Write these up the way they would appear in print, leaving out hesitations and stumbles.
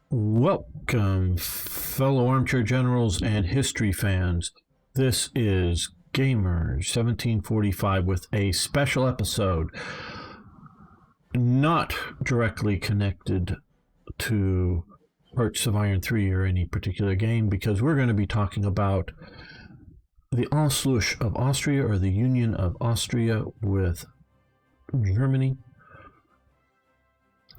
Welcome, fellow armchair generals and history fans. This is Gamers 1745 with a special episode not directly connected to Hearts of Iron 3 or any particular game, because we're going to be talking about the Anschluss of Austria, or the Union of Austria with Germany.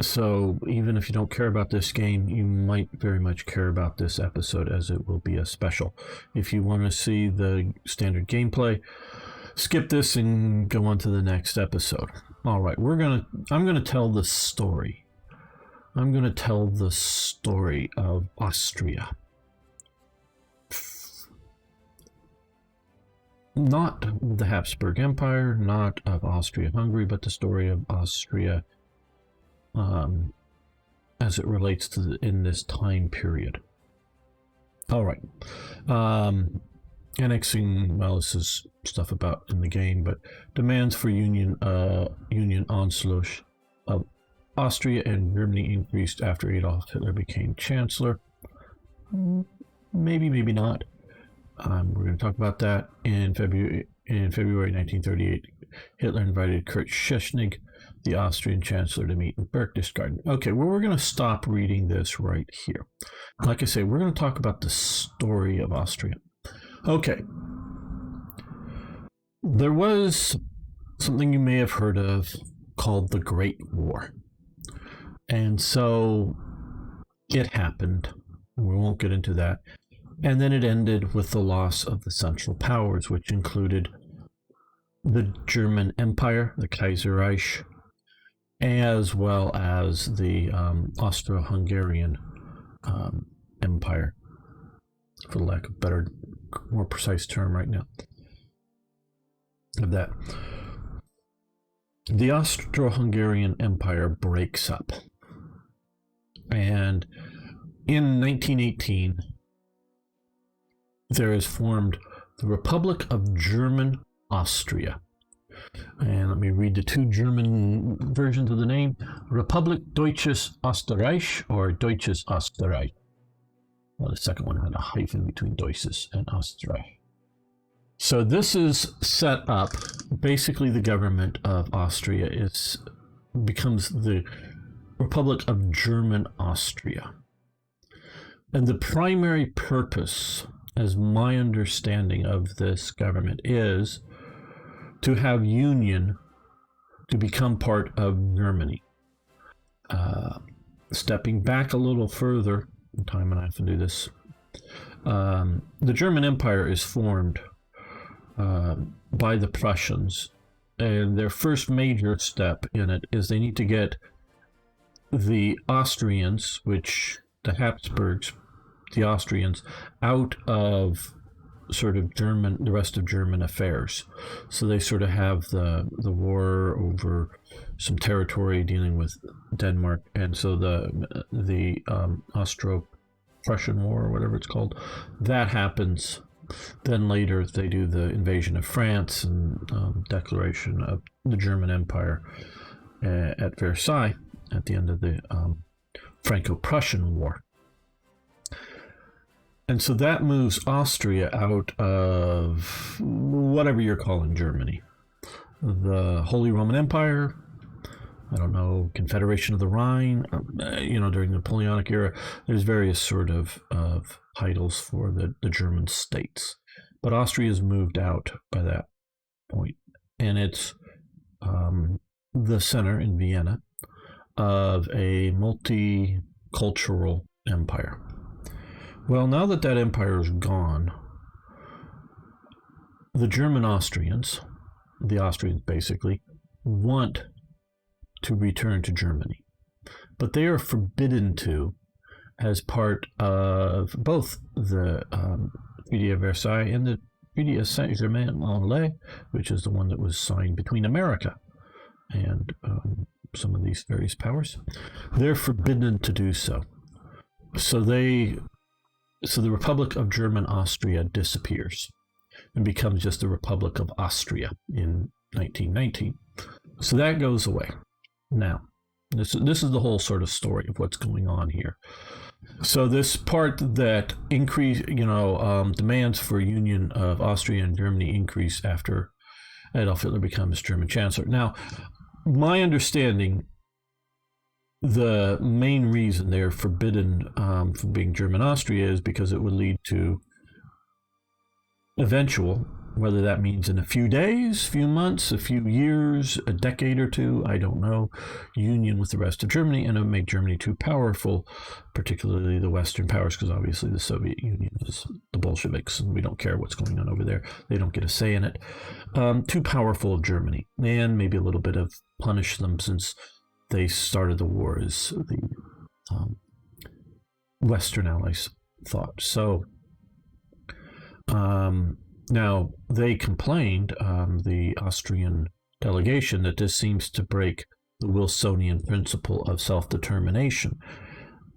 So even if you don't care about this game, you might very much care about this episode, as it will be a special. If you want to see the standard gameplay, skip this and go on to the next episode. All right, I'm gonna tell the story. I'm gonna tell the story of Austria. Not the Habsburg Empire, not of Austria-Hungary, but the story of Austria as it relates to in this time period. All right. Annexing, well, this is stuff about in the game, but demands for Union Anschluss of Austria and Germany increased after Adolf Hitler became Chancellor. Maybe not. We're going to talk about that. In February 1938, Hitler invited Kurt Schuschnigg, the Austrian Chancellor, to meet in Berchtesgaden. Okay, well, we're going to stop reading this right here. Like I say, we're going to talk about the story of Austria. Okay. There was something you may have heard of called the Great War. And so it happened. We won't get into that. And then it ended with the loss of the Central Powers, which included the German Empire, the Kaiserreich, as well as the Austro-Hungarian Empire, for lack of a better, more precise term right now. Of that, the Austro-Hungarian Empire breaks up, and in 1918, there is formed the Republic of German Austria. And let me read the two German versions of the name. Republik Deutsches Österreich, or Deutsches Österreich. Well, the second one had a hyphen between Deutsches and Österreich. So this is set up, basically the government of Austria becomes the Republic of German Austria. And the primary purpose, as my understanding of this government, is to have union to become part of Germany. Stepping back a little further, time and I have to do this. The German Empire is formed by the Prussians, and their first major step in it is they need to get the Austrians, which the Habsburgs, the Austrians, out of sort of the rest of German affairs. So they sort of have the war over some territory dealing with Denmark, and so the Austro-Prussian War, or whatever it's called, that happens. Then later they do the invasion of France and declaration of the German Empire at Versailles at the end of the Franco-Prussian War. And so that moves Austria out of whatever you're calling Germany. The Holy Roman Empire, I don't know, Confederation of the Rhine, during the Napoleonic era, there's various sort of titles for the German states. But Austria is moved out by that point. And it's the center in Vienna of a multicultural empire. Well, now that empire is gone, the German Austrians, the Austrians basically, want to return to Germany. But they are forbidden to, as part of both the Treaty of Versailles and the Treaty of Saint-Germain-en-Laye, which is the one that was signed between America and some of these various powers. They're forbidden to do so. So the Republic of German Austria disappears and becomes just the Republic of Austria in 1919. So that goes away. Now, This is the whole sort of story of what's going on here. So this part that demands for union of Austria and Germany increase after Adolf Hitler becomes German Chancellor. Now, my understanding, the main reason they're forbidden from being German Austria is because it would lead to eventual, whether that means in a few days, few months, a few years, a decade or two, I don't know, union with the rest of Germany, and it would make Germany too powerful, particularly the Western powers, because obviously the Soviet Union is the Bolsheviks, and we don't care what's going on over there. They don't get a say in it. Too powerful of Germany, and maybe a little bit of punish them since they started the war, as the Western allies thought. So, now, they complained, the Austrian delegation, that this seems to break the Wilsonian principle of self-determination.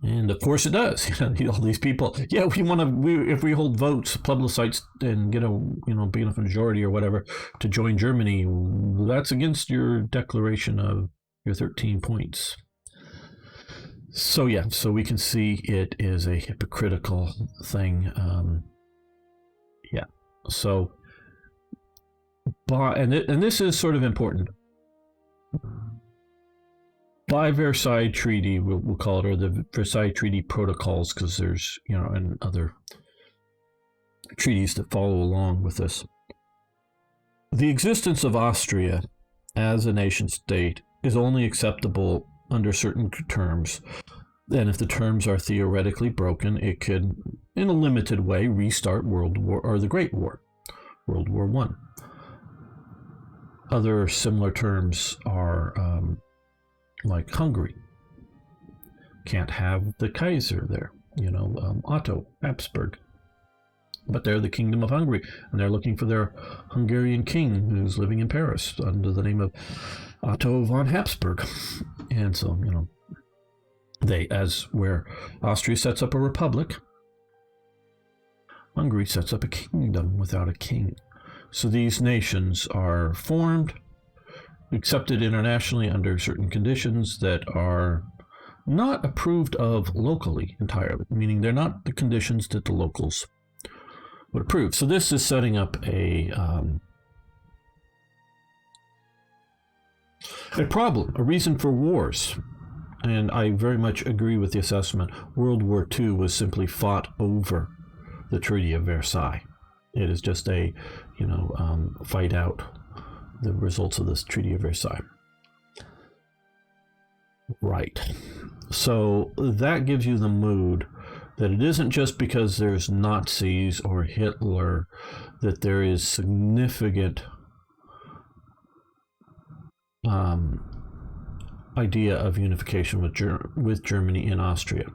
And of course it does. All these people, if we hold votes, plebiscites, and get be in a majority or whatever to join Germany, that's against your declaration of your 13 points. So we can see it is a hypocritical thing. So, and this is sort of important. By Versailles Treaty, we'll call it, or the Versailles Treaty Protocols, because there's, and other treaties that follow along with this. The existence of Austria as a nation state is only acceptable under certain terms. And if the terms are theoretically broken, it could, in a limited way, restart World War, or the Great War, World War I. Other similar terms are like Hungary. Can't have the Kaiser there, Otto Habsburg. But they're the Kingdom of Hungary, and they're looking for their Hungarian king who's living in Paris under the name of Otto von Habsburg. And so, where Austria sets up a republic, Hungary sets up a kingdom without a king. So these nations are formed, accepted internationally under certain conditions that are not approved of locally entirely, meaning they're not the conditions that the locals would approve. So this is setting up a problem, a reason for wars. And I very much agree with the assessment. World War II was simply fought over the Treaty of Versailles. It is just a, fight out the results of this Treaty of Versailles. Right. So that gives you the mood that it isn't just because there's Nazis or Hitler that there is significant idea of unification with Germany and Austria.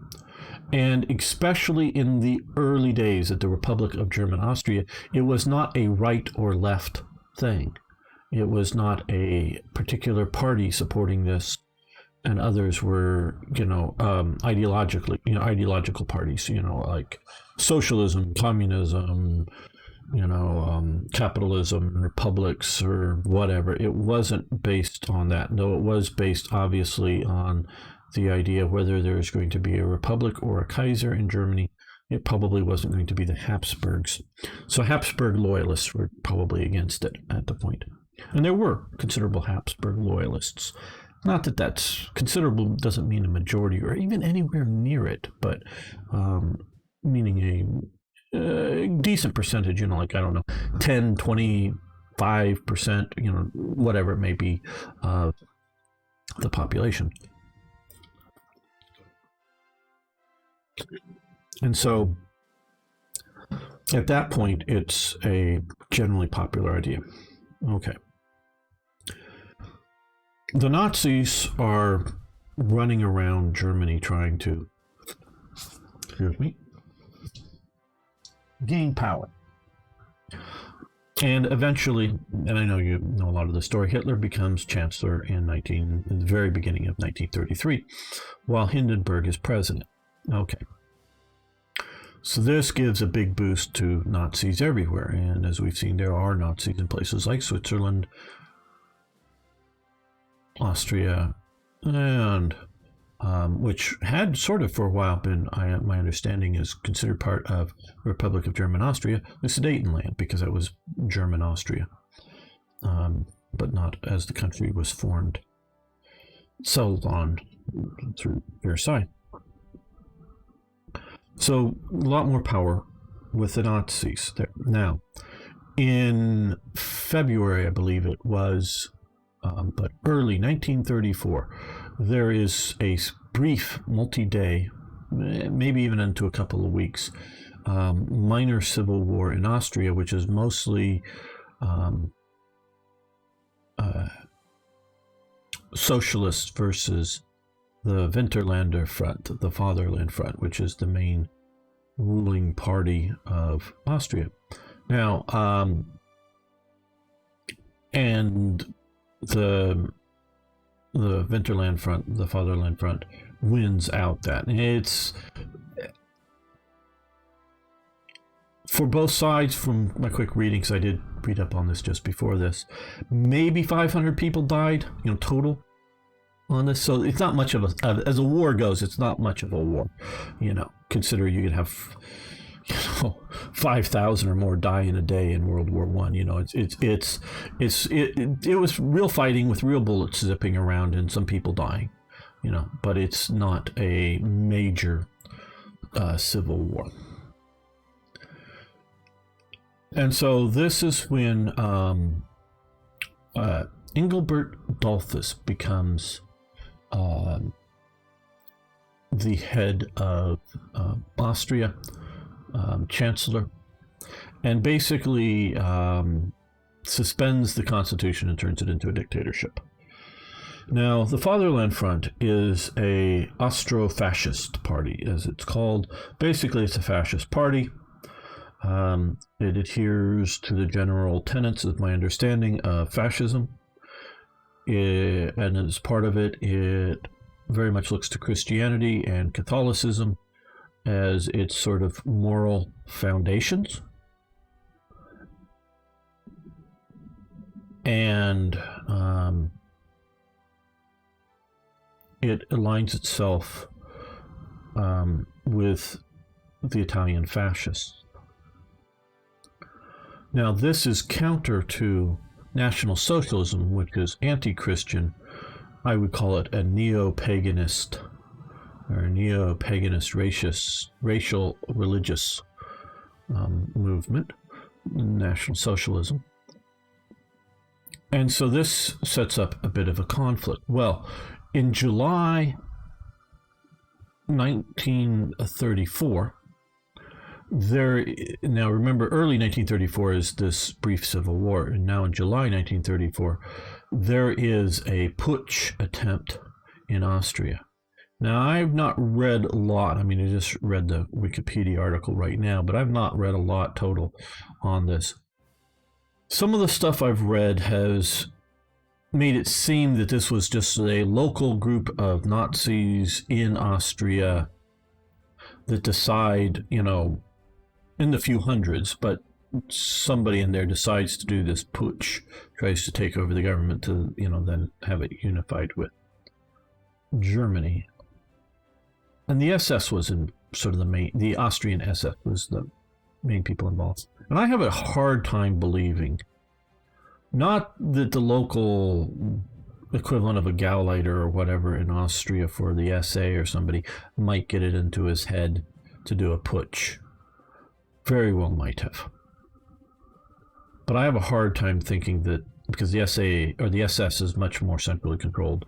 And especially in the early days at the Republic of German Austria, it was not a right or left thing. It was not a particular party supporting this, and others were, ideological parties, like socialism, communism, capitalism, republics, or whatever. It wasn't based on that, though it was based obviously on the idea of whether there's going to be a republic or a Kaiser in Germany. It probably wasn't going to be the Habsburgs. So Habsburg loyalists were probably against it at the point. And there were considerable Habsburg loyalists. Not that that's considerable doesn't mean a majority or even anywhere near it, but meaning a decent percentage, 10, 25%, whatever it may be, of the population. And so at that point, it's a generally popular idea. Okay. The Nazis are running around Germany trying to, gain power. And eventually, and I know you know a lot of the story, Hitler becomes chancellor in the very beginning of 1933, while Hindenburg is president. Okay. So this gives a big boost to Nazis everywhere. And as we've seen, there are Nazis in places like Switzerland, Austria, and which had sort of for a while been, my understanding is, considered part of the Republic of German Austria, the Sudetenland, because it was German Austria, but not as the country was formed, settled on through Versailles. So a lot more power with the Nazis there. Now, in February, I believe it was, but early 1934, there is a brief multi-day, maybe even into a couple of weeks, minor civil war in Austria, which is mostly socialists versus the Winterlander Front, the Fatherland Front, which is the main ruling party of Austria. Now, and the Winterland Front, the Fatherland Front, wins out that. It's, for both sides, from my quick reading, because I did read up on this just before this, maybe 500 people died, total on this. So it's not much of as a war goes, it's not much of a war. Consider you could have 5,000 or more die in a day in World War One. It was real fighting with real bullets zipping around and some people dying. But it's not a major civil war. And so this is when Engelbert Dollfuss becomes the head of Austria, chancellor, and basically suspends the constitution and turns it into a dictatorship. Now, the Fatherland Front is a Austro-fascist party, as it's called. Basically, it's a fascist party. It adheres to the general tenets, of my understanding, of fascism. And as part of it, it very much looks to Christianity and Catholicism as its sort of moral foundations. And it aligns itself with the Italian fascists. Now, this is counter to National Socialism, which is anti-Christian. I would call it a neo-paganist or neo-paganist racial religious movement, National Socialism. And so this sets up a bit of a conflict. Well, in July 1934, now remember, early 1934 is this brief civil war, and now in July 1934 there is a putsch attempt in Austria. Now, I've not read a lot. I mean, I just read the Wikipedia article right now, but I've not read a lot total on this. Some of the stuff I've read has made it seem that this was just a local group of Nazis in Austria that decide, in the few hundreds, but somebody in there decides to do this putsch, tries to take over the government to, then have it unified with Germany. And the SS was in sort of the Austrian SS was the main people involved. And I have a hard time believing, not that the local equivalent of a Gauleiter or whatever in Austria for the SA or somebody might get it into his head to do a putsch. Very well might have. But I have a hard time thinking that, because the SA or the SS is much more centrally controlled.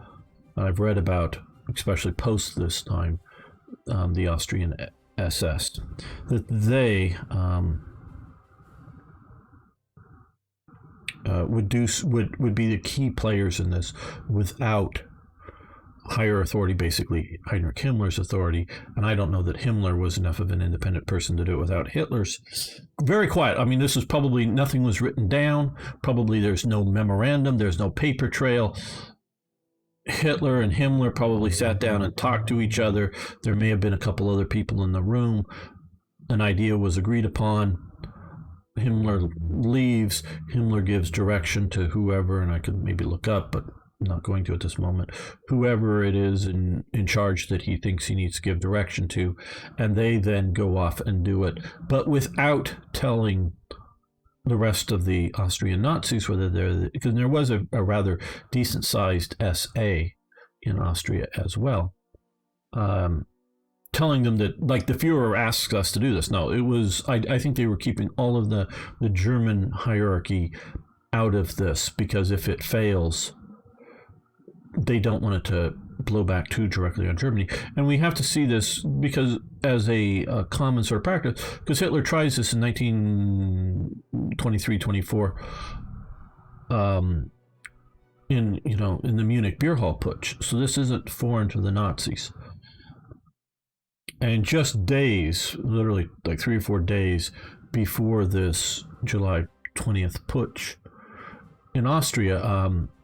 I've read about, especially post this time, the Austrian SS, that they would be the key players in this without higher authority, basically Heinrich Himmler's authority. And I don't know that Himmler was enough of an independent person to do it without Hitler's. Very quiet. I mean, this is probably, nothing was written down. Probably there's no memorandum. There's no paper trail. Hitler and Himmler probably sat down and talked to each other. There may have been a couple other people in the room. An idea was agreed upon. Himmler leaves. Himmler gives direction to whoever, and I could maybe look up, but not going to at this moment, whoever it is in charge that he thinks he needs to give direction to, and they then go off and do it, but without telling the rest of the Austrian Nazis whether they're, because there was a rather decent sized SA in Austria as well, telling them that, like, the Fuhrer asks us to do this. No, it was, I think they were keeping all of the German hierarchy out of this, because if it fails, they don't want it to blow back too directly on Germany. And we have to see this because as a common sort of practice, because Hitler tries this in 1923-24 in the Munich beer hall putsch. So this isn't foreign to the Nazis. And just days, literally like 3 or 4 days before this July 20th putsch in Austria,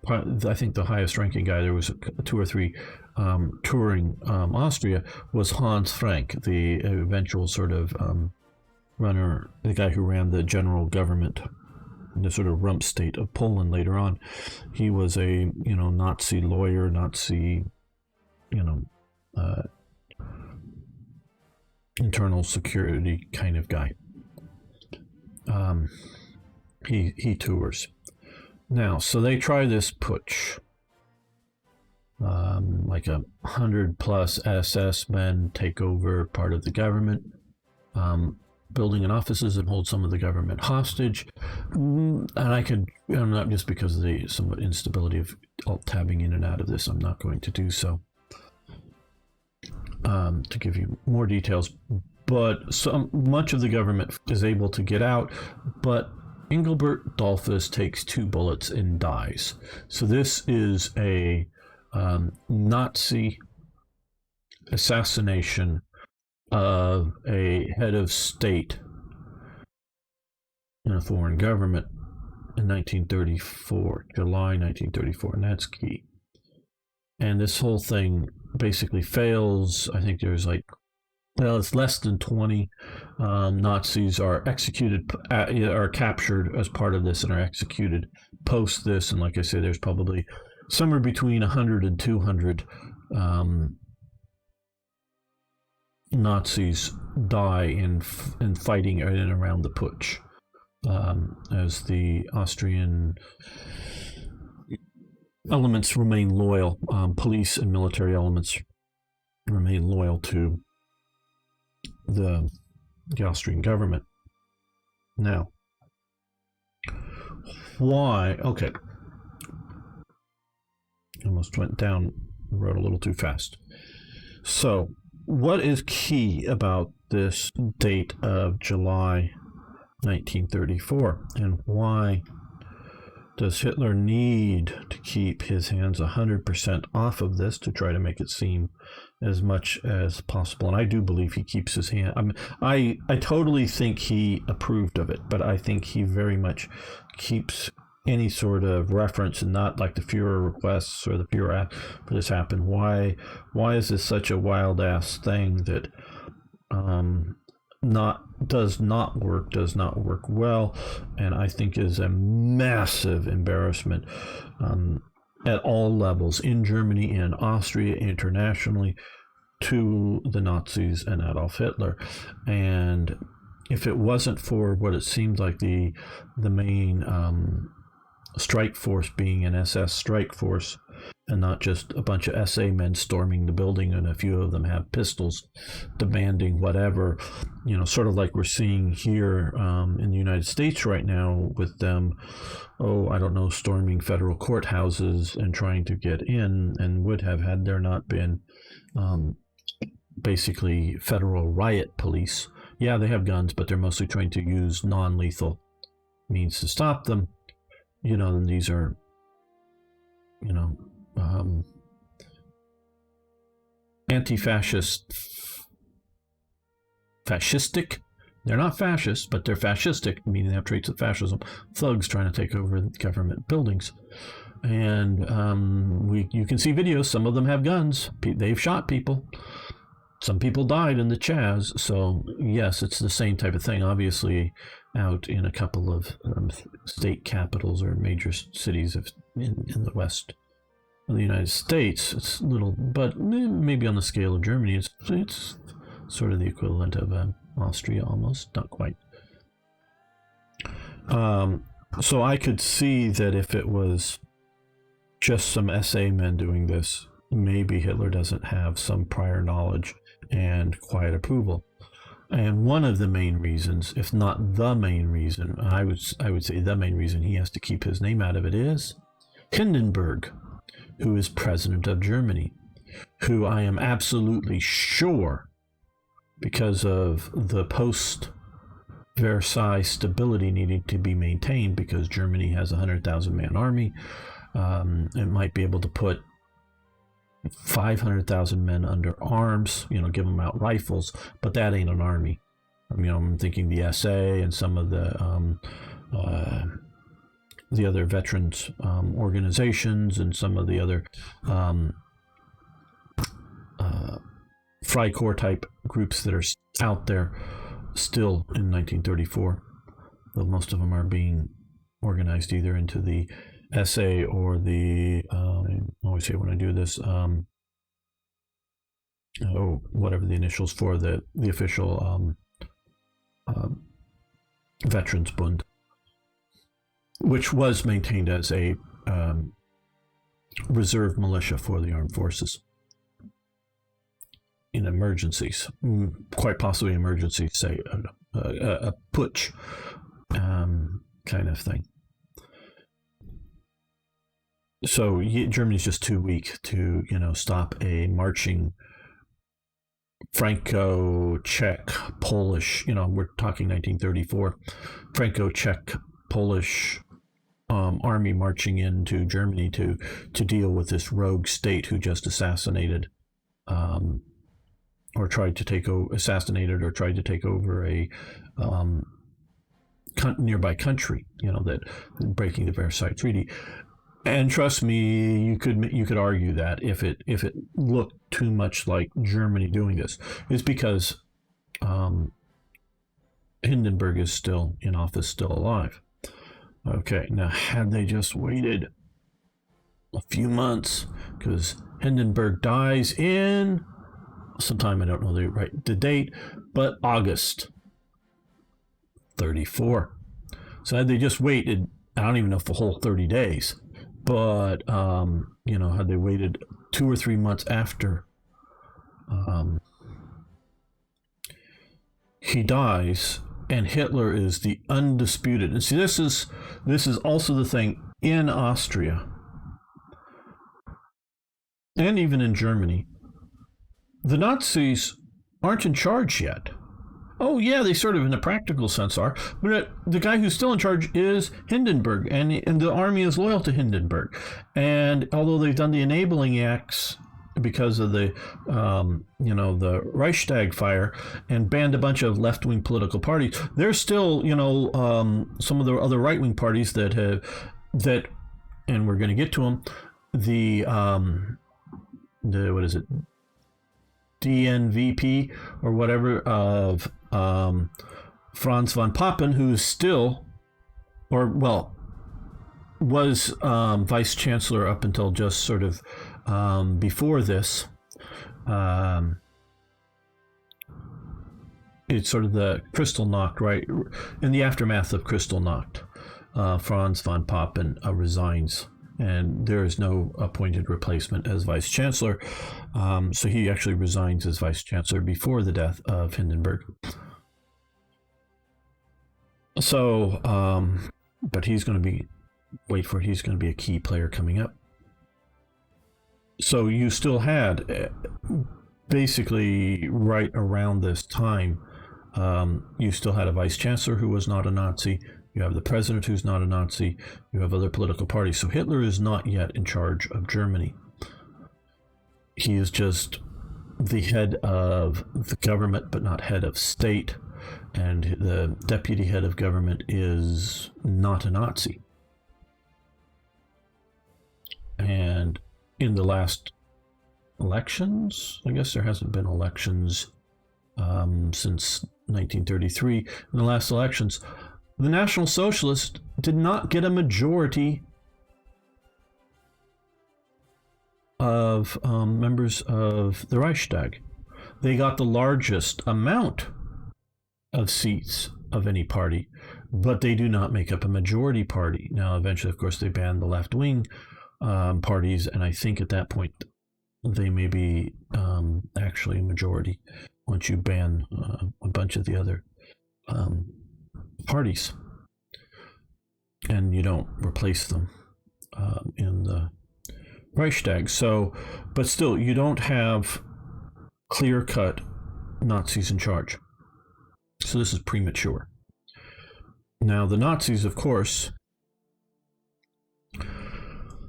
I think the highest ranking guy, there was 2 or 3 touring Austria, was Hans Frank, the eventual sort of runner, the guy who ran the general government, the sort of rump state of Poland later on. He was a Nazi lawyer, Nazi internal security kind of guy. He tours. Now, so they try this putsch. Like 100+ SS men take over part of the government, building and offices, and hold some of the government hostage. And not just because of the somewhat instability of alt-tabbing in and out of this, I'm not going to do so to give you more details. But so much of the government is able to get out, but Engelbert Dollfuss takes 2 bullets and dies. So this is a Nazi assassination of a head of state in a foreign government in 1934, July 1934, and that's key. And this whole thing basically fails. I think there's it's less than 20 Nazis are executed, are captured as part of this and are executed post this. And like I say, there's probably somewhere between 100 and 200 Nazis die in fighting in and around the putsch, as the Austrian elements remain loyal, police and military elements remain loyal to the Austrian government. Now, why? Okay. Almost went down the road a little too fast. So, what is key about this date of July 1934, and why does Hitler need to keep his hands 100% off of this to try to make it seem as much as possible? And I do believe he keeps his hand. I totally think he approved of it, but I think he very much keeps any sort of reference, and not like the Fuhrer requests or the Fuhrer for this happen. Why is this such a wild ass thing that does not work well, and I think is a massive embarrassment at all levels, in Germany, in Austria, internationally, to the Nazis and Adolf Hitler. And if it wasn't for what it seemed like the main strike force being an SS strike force, and not just a bunch of SA men storming the building, and a few of them have pistols demanding whatever, sort of like we're seeing here in the United States right now with them, storming federal courthouses and trying to get in, and would have had there not been basically federal riot police. Yeah, they have guns, but they're mostly trying to use non-lethal means to stop them. And these are, anti-fascist, fascistic. They're not fascist, but they're fascistic, meaning they have traits of fascism. Thugs trying to take over government buildings. And you can see videos. Some of them have guns. They've shot people. Some people died in the Chaz. So, yes, it's the same type of thing. Obviously, out in a couple of state capitals or major cities in the West the United States, it's little, but maybe on the scale of Germany, it's sort of the equivalent of Austria, almost, not quite. So I could see that if it was just some SA men doing this, maybe Hitler doesn't have some prior knowledge and quiet approval. And one of the main reasons, if not the main reason, I would say the main reason he has to keep his name out of it is Hindenburg, who is president of Germany, who I am absolutely sure, because of the post-Versailles stability needing to be maintained, because Germany has a 100,000-man army, it might be able to put 500,000 men under arms, give them out rifles, but that ain't an army. I'm thinking the SA and some of the other veterans organizations and some of the other Freikorps type groups that are out there still in 1934, though most of them are being organized either into the SA or the I always say when I do this whatever the initials for the official Veterans Bund, which was maintained as a reserve militia for the armed forces in emergencies, quite possibly emergencies, say a putsch kind of thing. So Germany's just too weak to, stop a marching Franco-Czech, Polish, we're talking 1934, Franco-Czech, Polish army marching into Germany to deal with this rogue state who just assassinated or tried to take over a nearby country, that breaking the Versailles Treaty. And trust me, you could argue that if it looked too much like Germany doing this, is because Hindenburg is still in office, still alive. Okay, now had they just waited a few months, because Hindenburg dies in sometime, I don't know the date, but August 34. So had they just waited, I don't even know if the whole 30 days. But, had they waited 2 or 3 months after he dies, and Hitler is the undisputed. And see, this is also the thing in Austria and even in Germany. The Nazis aren't in charge yet. Oh, yeah, they sort of in a practical sense are. But the guy who's still in charge is Hindenburg, and the army is loyal to Hindenburg. And although they've done the enabling acts because of the Reichstag fire and banned a bunch of left-wing political parties, there's still, some of the other right-wing parties that, and we're going to get to them, the what is it? DNVP or whatever of Franz von Papen, who's still, was vice chancellor up until just sort of before this. It's sort of the Kristallnacht, right? In the aftermath of Kristallnacht, Franz von Papen resigns, and there is no appointed replacement as vice chancellor. So he actually resigns as vice chancellor before the death of Hindenburg. So, but he's going to be, he's going to be a key player coming up. So you still had, basically right around this time, you still had a vice chancellor who was not a Nazi. You have the president who's not a Nazi. You have other political parties. So Hitler is not yet in charge of Germany. He is just the head of the government, but not head of state. And the deputy head of government is not a Nazi. And in the last elections, I guess there hasn't been elections since 1933. In the last elections, the National Socialists did not get a majority of members of the Reichstag. They got the largest amount of seats of any party, but they do not make up a majority party. Now, eventually, of course, they banned the left-wing parties, and I think at that point they may be actually a majority once you ban a bunch of the other parties and you don't replace them in the Reichstag. So, but still, you don't have clear-cut Nazis in charge. So this is premature. Now, the Nazis, of course,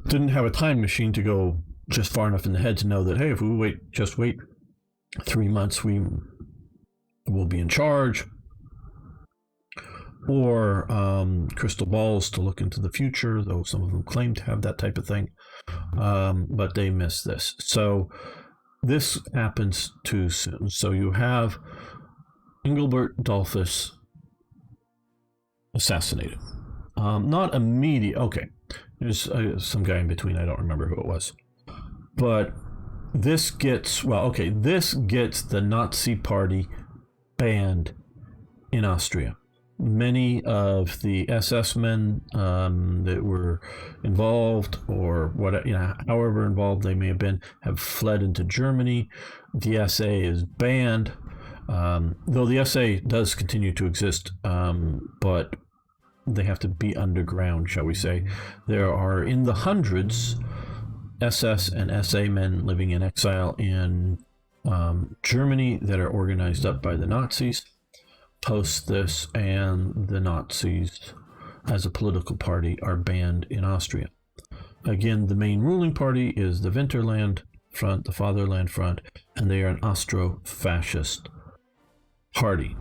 didn't have a time machine to go just far enough in the head to know that, hey, if we wait 3 months, we will be in charge. Or crystal balls to look into the future, though some of them claim to have that type of thing. But they missed this. So this happens too soon. So you have Engelbert Dollfuss assassinated. Not immediate. Okay. There's some guy in between. I don't remember who it was. But this gets the Nazi Party banned in Austria. Many of the SS men that were involved, or however involved they may have been, have fled into Germany. The SA is banned, though the SA does continue to exist, but they have to be underground, shall we say. There are in the hundreds SS and SA men living in exile in Germany that are organized up by the Nazis. Post this, and the Nazis as a political party are banned in Austria. Again, the main ruling party is the Winterland Front, the Fatherland Front, and they are an Austro-fascist party.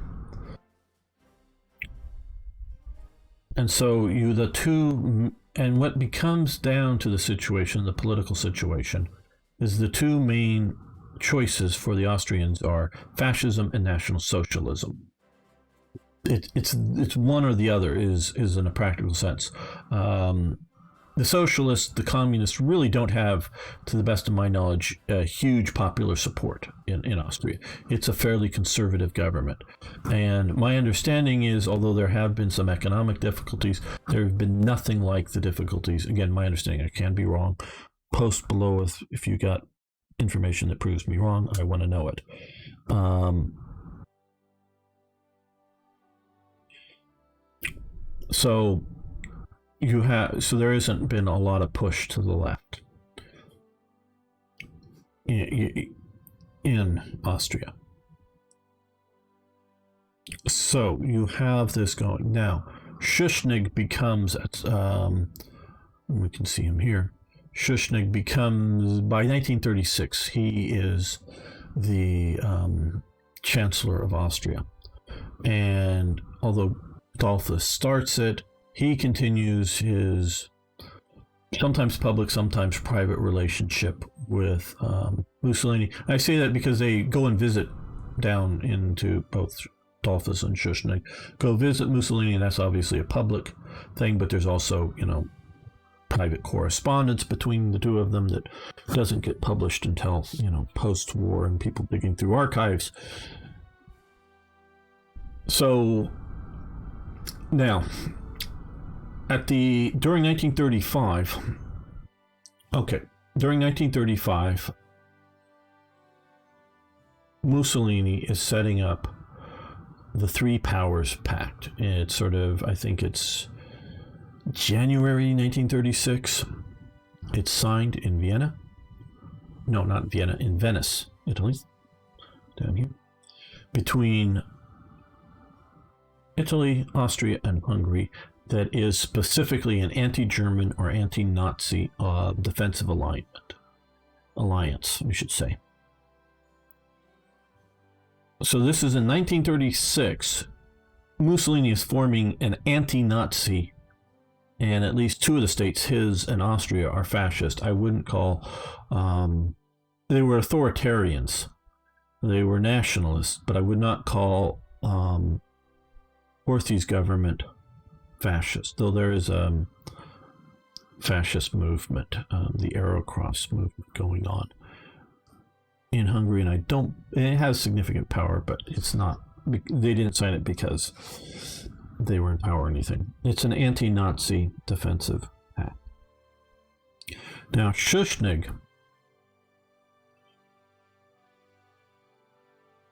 And so and what becomes down to the situation, the political situation, is the two main choices for the Austrians are fascism and National Socialism. It's one or the other is in a practical sense. The socialists, the communists really don't have, to the best of my knowledge, huge popular support in Austria. It's a fairly conservative government. And my understanding is, although there have been some economic difficulties, there have been nothing like the difficulties. Again, my understanding, I can be wrong. Post below if you got information that proves me wrong. I want to know it. So there hasn't been a lot of push to the left in Austria. So you have this going. Now, Schuschnigg becomes, we can see him here, Schuschnigg becomes, by 1936, he is the Chancellor of Austria. And although Dollfuss starts it, he continues his sometimes public, sometimes private relationship with Mussolini. I say that because they go and visit down into both Dollfuss and Schuschnigg. Go visit Mussolini, and that's obviously a public thing, but there's also, private correspondence between the two of them that doesn't get published until, post-war and people digging through archives. So now, during 1935, Mussolini is setting up the Three Powers Pact. It's I think it's January 1936. It's signed in Vienna. No, not Vienna, in Venice, Italy, down here, between Italy, Austria, and Hungary, that is specifically an anti-German or anti-Nazi defensive alliance, we should say. So this is in 1936. Mussolini is forming an anti-Nazi, and at least two of the states, his and Austria, are fascist. I wouldn't call, they were authoritarians. They were nationalists, but I would not call Horthy's government fascist, though there is fascist movement, the Aerocross movement going on in Hungary, and it has significant power, but it's not, they didn't sign it because they were in power or anything. It's an anti-Nazi defensive act. Now, Schuschnigg,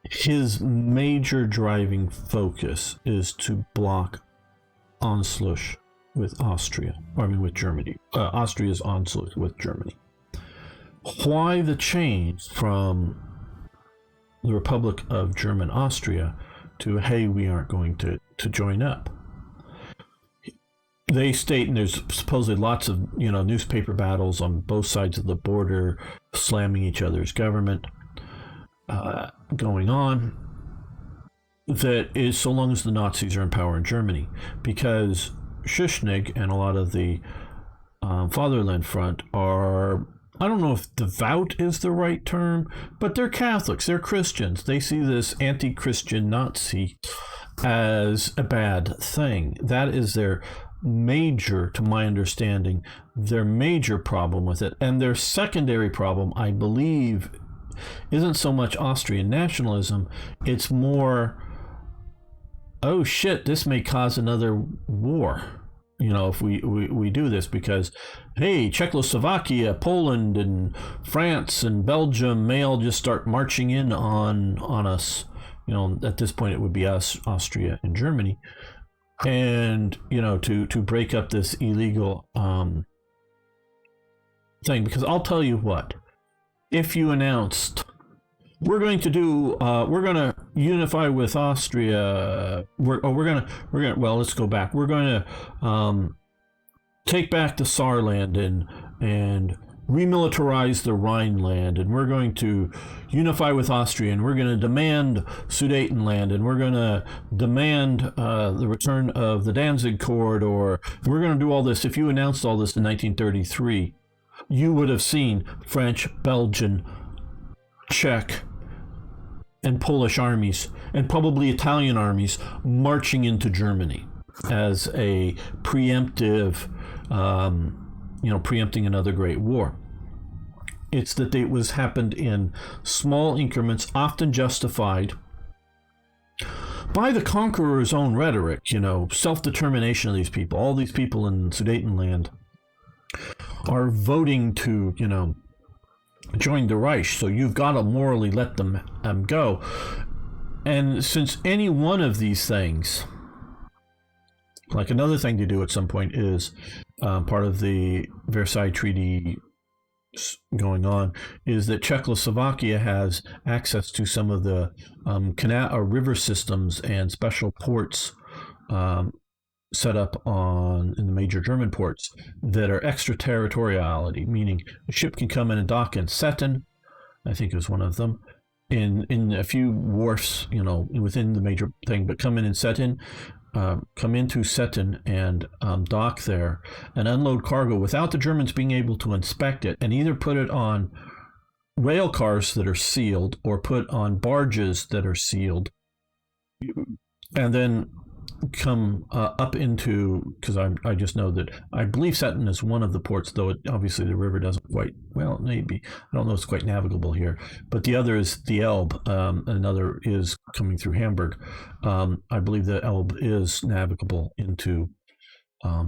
his major driving focus is to block Anschluss with with Germany. Austria's Anschluss with Germany. Why the change from the Republic of German Austria to, hey, we aren't going to join up? They state, and there's supposedly lots of newspaper battles on both sides of the border, slamming each other's government going on, that is so long as the Nazis are in power in Germany, because Schuschnigg and a lot of the Fatherland Front are, I don't know if devout is the right term, but they're Catholics, they're Christians. They see this anti-Christian Nazi as a bad thing. That is their major, to my understanding, their major problem with it. And their secondary problem, I believe, isn't so much Austrian nationalism, it's more, oh shit, this may cause another war, if we do this, because, hey, Czechoslovakia, Poland, and France, and Belgium may all just start marching in on us. At this point it would be us, Austria, and Germany, and, to break up this illegal thing. Because I'll tell you what, if you announced, we're going to unify with Austria, let's go back. We're going to take back the Saarland and remilitarize the Rhineland, and we're going to unify with Austria, and we're going to demand Sudetenland, and we're going to demand the return of the Danzig corridor. We're going to do all this. If you announced all this in 1933, you would have seen French, Belgian, Czech, and Polish armies, and probably Italian armies, marching into Germany as a preemptive, preempting another great war. It's that it was happened in small increments, often justified by the conqueror's own rhetoric, self-determination of these people. All these people in Sudetenland are voting to, join the Reich, so you've got to morally let them go. And since any one of these things, like another thing to do at some point is part of the Versailles Treaty going on, is that Czechoslovakia has access to some of the canal or river systems and special ports set up in the major German ports that are extraterritoriality, meaning a ship can come in and dock in Stettin, I think is one of them, in a few wharfs, within the major thing, but come into Stettin and dock there and unload cargo without the Germans being able to inspect it, and either put it on rail cars that are sealed or put on barges that are sealed, and then come up into, because I just know that I believe Stettin is one of the ports, though obviously the river doesn't quite, well, maybe, I don't know, it's quite navigable here, but the other is the Elbe, another is coming through Hamburg. I believe the Elbe is navigable into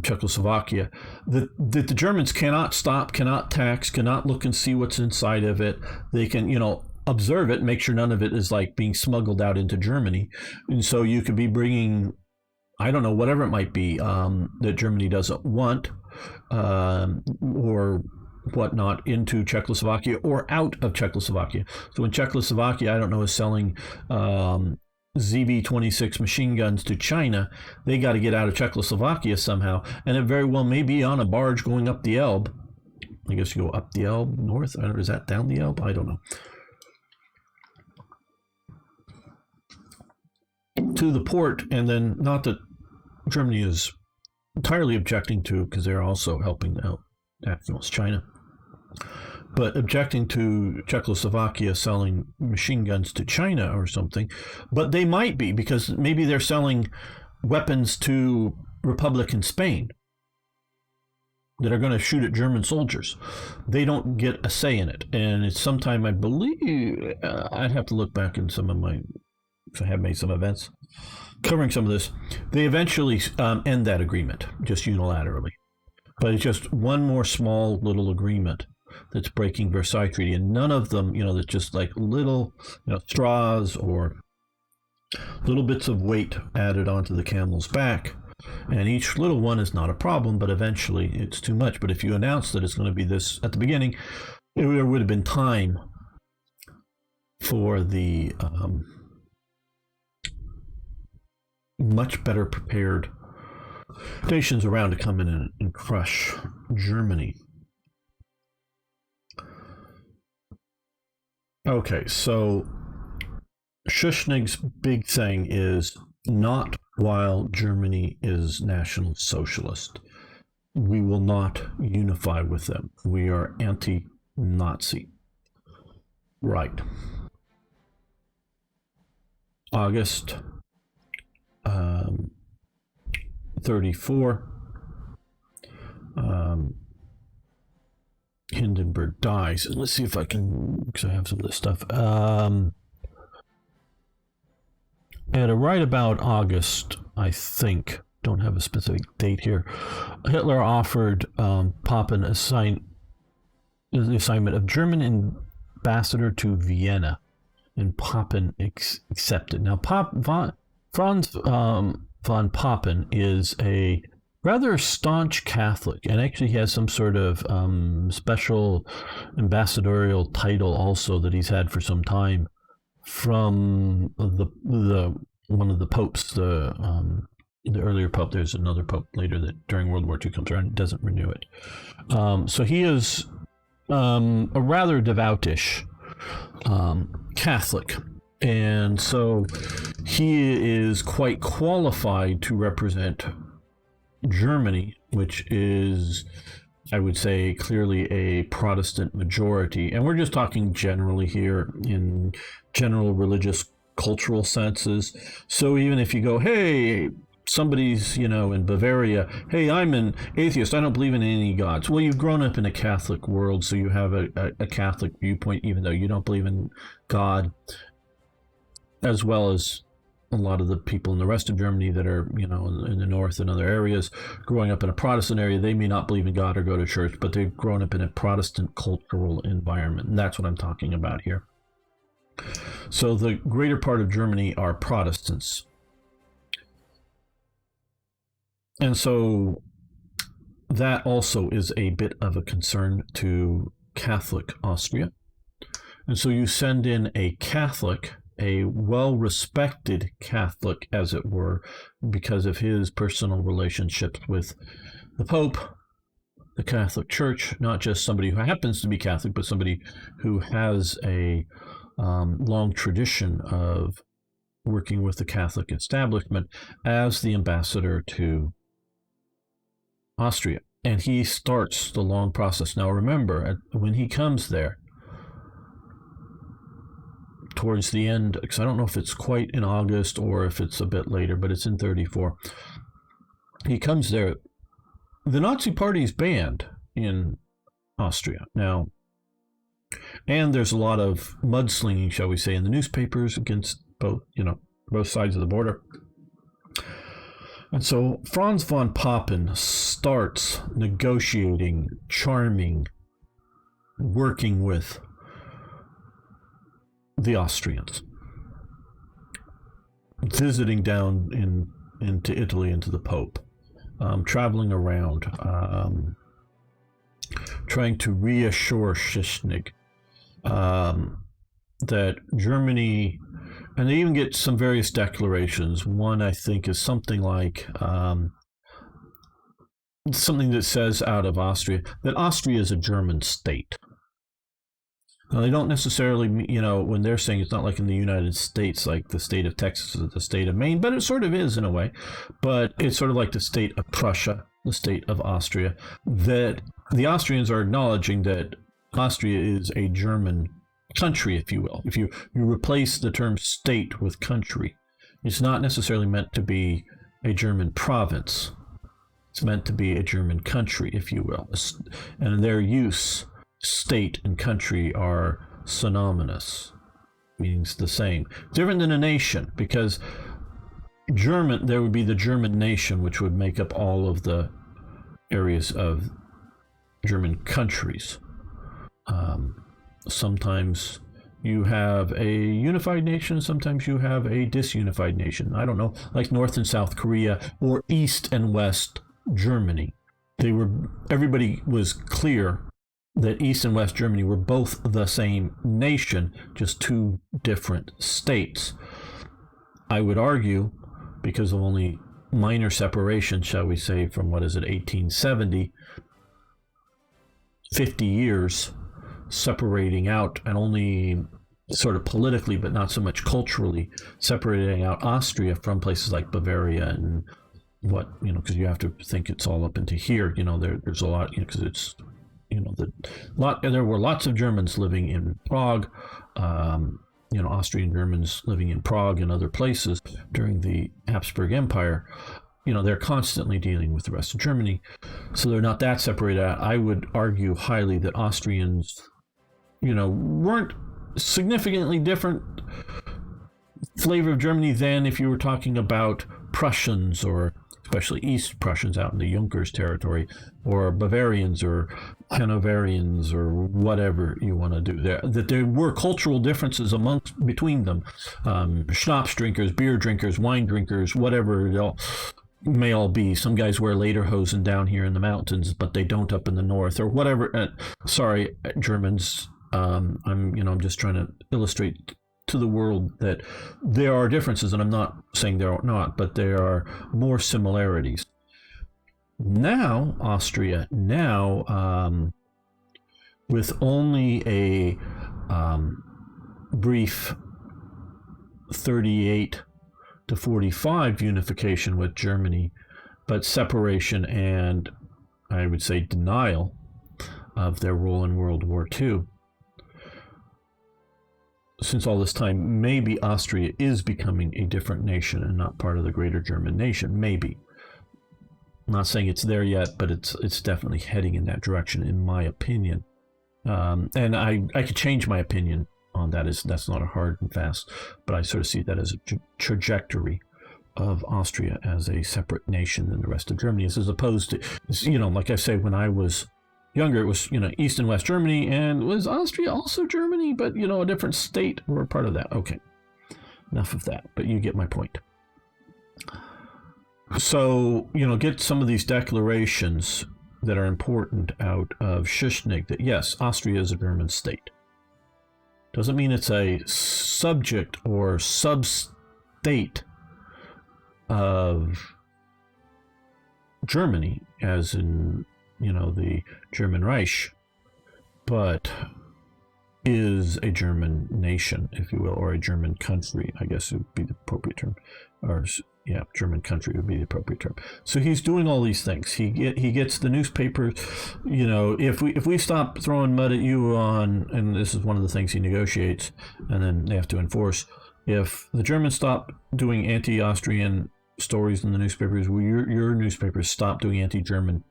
Czechoslovakia. That the Germans cannot stop, cannot tax, cannot look and see what's inside of it. They can, observe it, make sure none of it is like being smuggled out into Germany. And so you could be bringing, I don't know, whatever it might be that Germany doesn't want or whatnot into Czechoslovakia or out of Czechoslovakia. So when Czechoslovakia, I don't know, is selling ZB-26 machine guns to China, they got to get out of Czechoslovakia somehow. And it very well may be on a barge going up the Elbe. I guess you go up the Elbe north, or is that down the Elbe? I don't know. To the port, and then not that Germany is entirely objecting to, because they're also helping out China, but objecting to Czechoslovakia selling machine guns to China or something. But they might be, because maybe they're selling weapons to Republic in Spain. that are going to shoot at German soldiers. They don't get a say in it. And it's sometime, I believe, I'd have to look back in some of my, if I have made some events covering some of this. They eventually end that agreement, just unilaterally. But it's just one more small little agreement that's breaking Versailles Treaty. And none of them, that's just like little, straws or little bits of weight added onto the camel's back. And each little one is not a problem, but eventually it's too much. But if you announce that it's going to be this at the beginning, there would have been time for the much better prepared nations around to come in and crush Germany. Okay, so Schuschnigg's big thing is not while Germany is National Socialist. We will not unify with them. We are anti-Nazi. Right. August 34. Hindenburg dies. And let's see if I can, because I have some of this stuff. At right about August, I think, don't have a specific date here, Hitler offered Papen the assignment of German ambassador to Vienna, and Papen accepted. Now, Franz von Papen is a rather staunch Catholic, and actually has some sort of special ambassadorial title also that he's had for some time from the one of the popes, the earlier pope. There's another pope later that during World War II comes around and doesn't renew it. So he is a rather devoutish Catholic, and so he is quite qualified to represent Germany, which is, I would say, clearly a Protestant majority. And we're just talking generally here in general religious cultural senses. So even if you go, hey, somebody's, in Bavaria, hey, I'm an atheist, I don't believe in any gods. Well, you've grown up in a Catholic world, so you have a Catholic viewpoint, even though you don't believe in God, as well as a lot of the people in the rest of Germany that are, in the north and other areas, growing up in a Protestant area. They may not believe in God or go to church, but they've grown up in a Protestant cultural environment. And that's what I'm talking about here. So the greater part of Germany are Protestants. And so that also is a bit of a concern to Catholic Austria. And so you send in a Catholic, a well-respected Catholic, as it were, because of his personal relationships with the Pope, the Catholic Church, not just somebody who happens to be Catholic, but somebody who has a long tradition of working with the Catholic establishment as the ambassador to Austria. And he starts the long process. Now remember, when he comes there, towards the end, because I don't know if it's quite in August or if it's a bit later, but it's in 34. He comes there. The Nazi Party is banned in Austria now, and there's a lot of mudslinging, shall we say, in the newspapers against both sides of the border. And so Franz von Papen starts negotiating, charming, working with the Austrians, visiting down into Italy, into the Pope, traveling around, trying to reassure Schuschnigg that Germany, and they even get some various declarations. One, I think, is something like something that says out of Austria that Austria is a German state. Now, they don't necessarily, when they're saying it's not like in the United States, like the state of Texas or the state of Maine, but it sort of is in a way. But it's sort of like the state of Prussia, the state of Austria, that the Austrians are acknowledging that Austria is a German country, if you will. If you replace the term state with country, it's not necessarily meant to be a German province. It's meant to be a German country, if you will. And their use, state and country, are synonymous, means the same. Different than a nation, because German, there would be the German nation, which would make up all of the areas of German countries. Sometimes you have a unified nation, sometimes you have a disunified nation. I don't know, like North and South Korea or East and West Germany. Everybody was clear that East and West Germany were both the same nation, just two different states. I would argue, because of only minor separation, shall we say, from 1870, 50 years separating out, and only sort of politically, but not so much culturally, separating out Austria from places like Bavaria and because you have to think it's all up into here. There's a lot, because it's, there were lots of Germans living in Prague, Austrian Germans living in Prague and other places during the Habsburg Empire. They're constantly dealing with the rest of Germany, so they're not that separated out. I would argue highly that Austrians, weren't significantly different flavor of Germany than if you were talking about Prussians, or especially East Prussians out in the Junkers territory, or Bavarians or Hanoverians, or whatever you want to do. There were cultural differences between them. Schnapps drinkers, beer drinkers, wine drinkers, whatever they may all be. Some guys wear lederhosen down here in the mountains, but they don't up in the north, or whatever. Sorry, Germans. I'm just trying to illustrate to the world that there are differences, and I'm not saying there are not, but there are more similarities. Now, Austria, with only a brief 38 to 45 unification with Germany, but separation and, I would say, denial of their role in World War II. Since all this time, maybe Austria is becoming a different nation and not part of the greater German nation. Maybe. I'm not saying it's there yet, but it's definitely heading in that direction, in my opinion. And I could change my opinion on that. That's not a hard and fast, but I sort of see that as a trajectory of Austria as a separate nation than the rest of Germany, as opposed to, like I say, when I was younger, it was, East and West Germany, and was Austria also Germany, but, a different state or a part of that. Okay, enough of that, but you get my point. So, get some of these declarations that are important out of Schuschnigg that, yes, Austria is a German state. Doesn't mean it's a subject or sub-state of Germany, as in, the German Reich, but is a German nation, if you will, or a German country, I guess would be the appropriate term. German country would be the appropriate term. So he's doing all these things. He gets the newspapers, if we stop throwing mud at you and this is one of the things he negotiates, and then they have to enforce, if the Germans stop doing anti-Austrian stories in the newspapers, will your newspapers stop doing anti-German?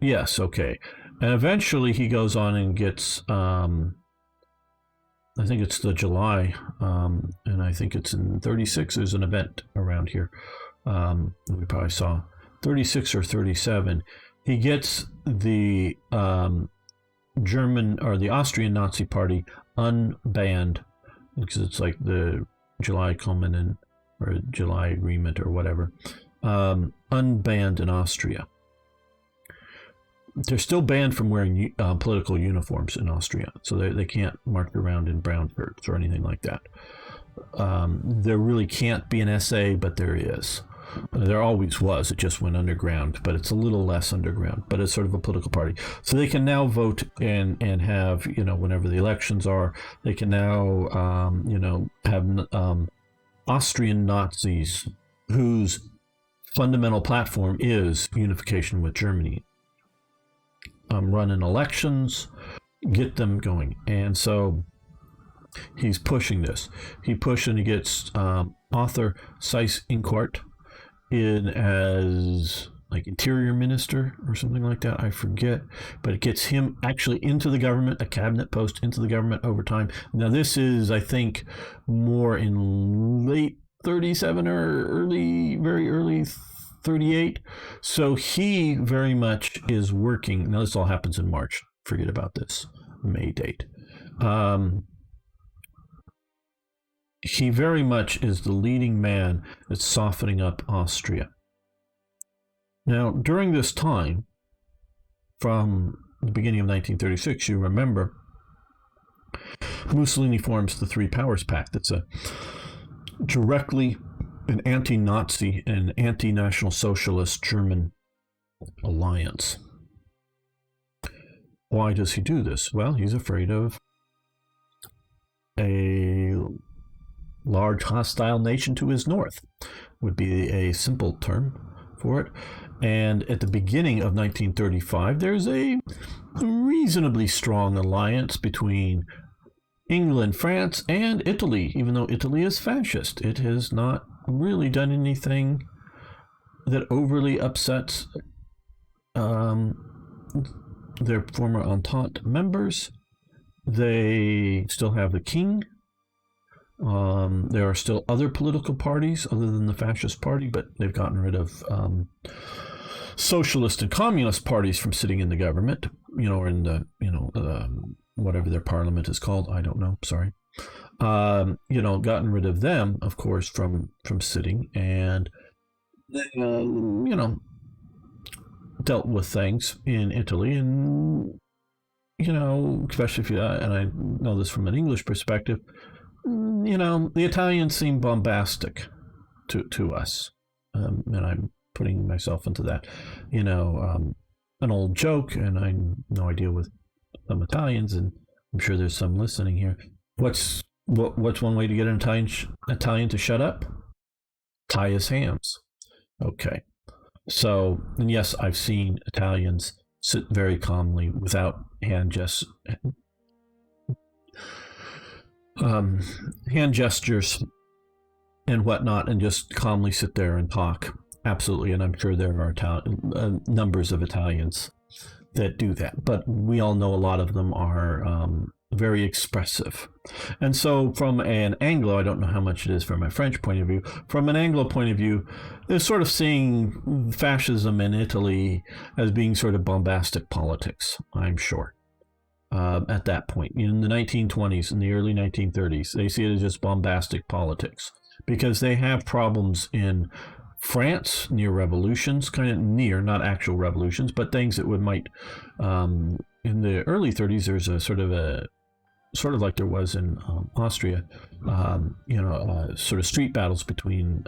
Yes, okay. And eventually he goes on and gets, I think it's the July, and I think it's in 36, there's an event around here. We probably saw 36 or 37. He gets the German, or the Austrian Nazi Party unbanned, because it's like the July Commune or July Agreement or whatever, unbanned in Austria. They're still banned from wearing political uniforms in Austria, so they can't march around in brown shirts or anything like that. There really can't be an SA, but there is. There always was. It just went underground, but it's a little less underground. But it's sort of a political party, so they can now vote and have, whenever the elections are, they can now have Austrian Nazis whose fundamental platform is unification with Germany. Run in elections, get them going. And so he's pushing this. He gets Arthur Seyss-Inquart in as like interior minister or something like that. I forget, but it gets him actually into the government, a cabinet post into the government over time. Now this is, I think, more in late 37 or very early 38. So he very much is working. Now this all happens in March. Forget about this May date. He very much is the leading man that's softening up Austria. Now, during this time, from the beginning of 1936, you remember, Mussolini forms the Three Powers Pact. It's a directly an anti-Nazi and anti-National Socialist German alliance. Why does he do this? Well, he's afraid of a large hostile nation to his north, would be a simple term for it. And at the beginning of 1935, there's a reasonably strong alliance between England, France, and Italy. Even though Italy is fascist, it has not really done anything that overly upsets their former Entente members. They still have the king. There are still other political parties other than the fascist party, but they've gotten rid of socialist and communist parties from sitting in the government, or in the, whatever their parliament is called. I don't know. Sorry. Gotten rid of them, of course, from sitting, and dealt with things in Italy, and especially if you, and I know this from an English perspective, the Italians seem bombastic to us, and I'm putting myself into that. An old joke, and I know I deal with some Italians, and I'm sure there's some listening here. What's one way to get an Italian to shut up? Tie his hands. Okay. So, and yes, I've seen Italians sit very calmly without hand gestures and whatnot, and just calmly sit there and talk. Absolutely, and I'm sure there are numbers of Italians that do that, but we all know a lot of them are very expressive. And so from an Anglo, I don't know how much it is from a French point of view, from an Anglo point of view, they're sort of seeing fascism in Italy as being sort of bombastic politics, I'm sure. At that point, in the 1920s and the early 1930s, they see it as just bombastic politics because they have problems in France, near revolutions, kind of near, not actual revolutions, but things that might, in the early 30s, there's a sort of like there was in Austria, sort of street battles between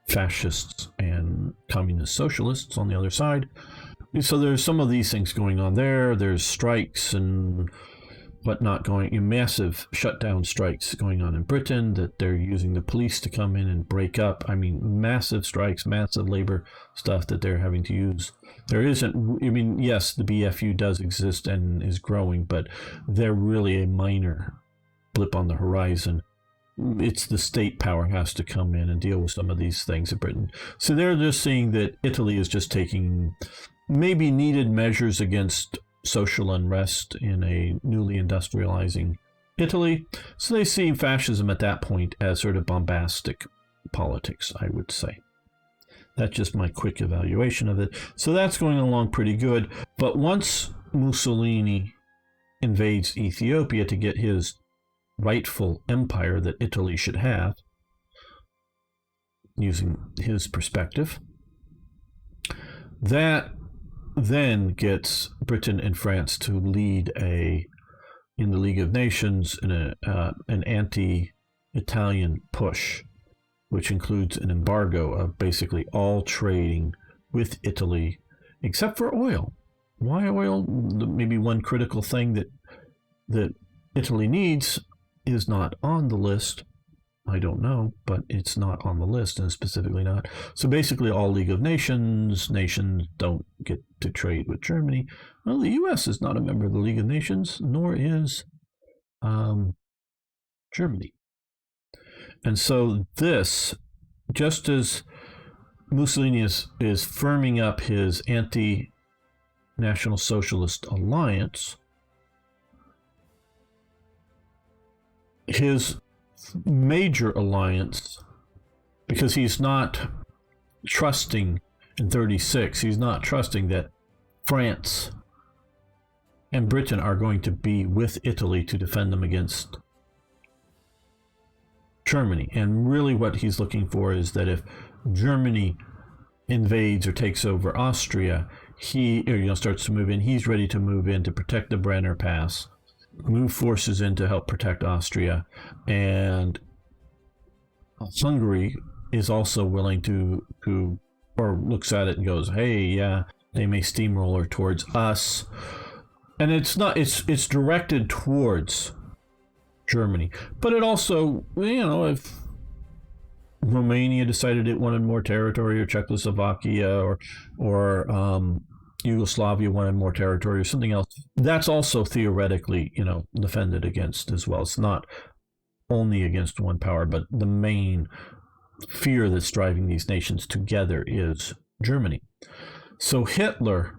fascists and communist socialists on the other side. So there's some of these things going on there. There's strikes and whatnot massive shutdown strikes going on in Britain that they're using the police to come in and break up. I mean, massive strikes, massive labor stuff that they're having to use. There isn't, yes, the BFU does exist and is growing, but they're really a minor blip on the horizon. It's the state power has to come in and deal with some of these things in Britain. So they're just seeing that Italy is just taking maybe needed measures against social unrest in a newly industrializing Italy. So they see fascism at that point as sort of bombastic politics, I would say. That's just my quick evaluation of it. So that's going along pretty good. But once Mussolini invades Ethiopia to get his rightful empire that Italy should have, using his perspective, that then gets Britain and France to lead in the League of Nations in an anti-Italian push, which includes an embargo of basically all trading with Italy, except for oil. Why oil? Maybe one critical thing that Italy needs is not on the list. I don't know, but it's not on the list, and specifically not. So basically all League of Nations don't get to trade with Germany. Well, the U.S. is not a member of the League of Nations, nor is Germany. And so this, just as Mussolini is firming up his anti-National Socialist alliance, his major alliance, because he's not trusting in 36, he's not trusting that France and Britain are going to be with Italy to defend them against Germany. And really what he's looking for is that if Germany invades or takes over Austria, he starts to move in, he's ready to move in to protect the Brenner Pass, move forces in to help protect Austria, and Hungary is also willing to or looks at it and goes, hey, yeah, they may steamroller towards us. And it's directed towards Germany. But it also, if Romania decided it wanted more territory, or Czechoslovakia or Yugoslavia wanted more territory, or something else, that's also theoretically, defended against as well. It's not only against one power, but the main fear that's driving these nations together is Germany. So Hitler,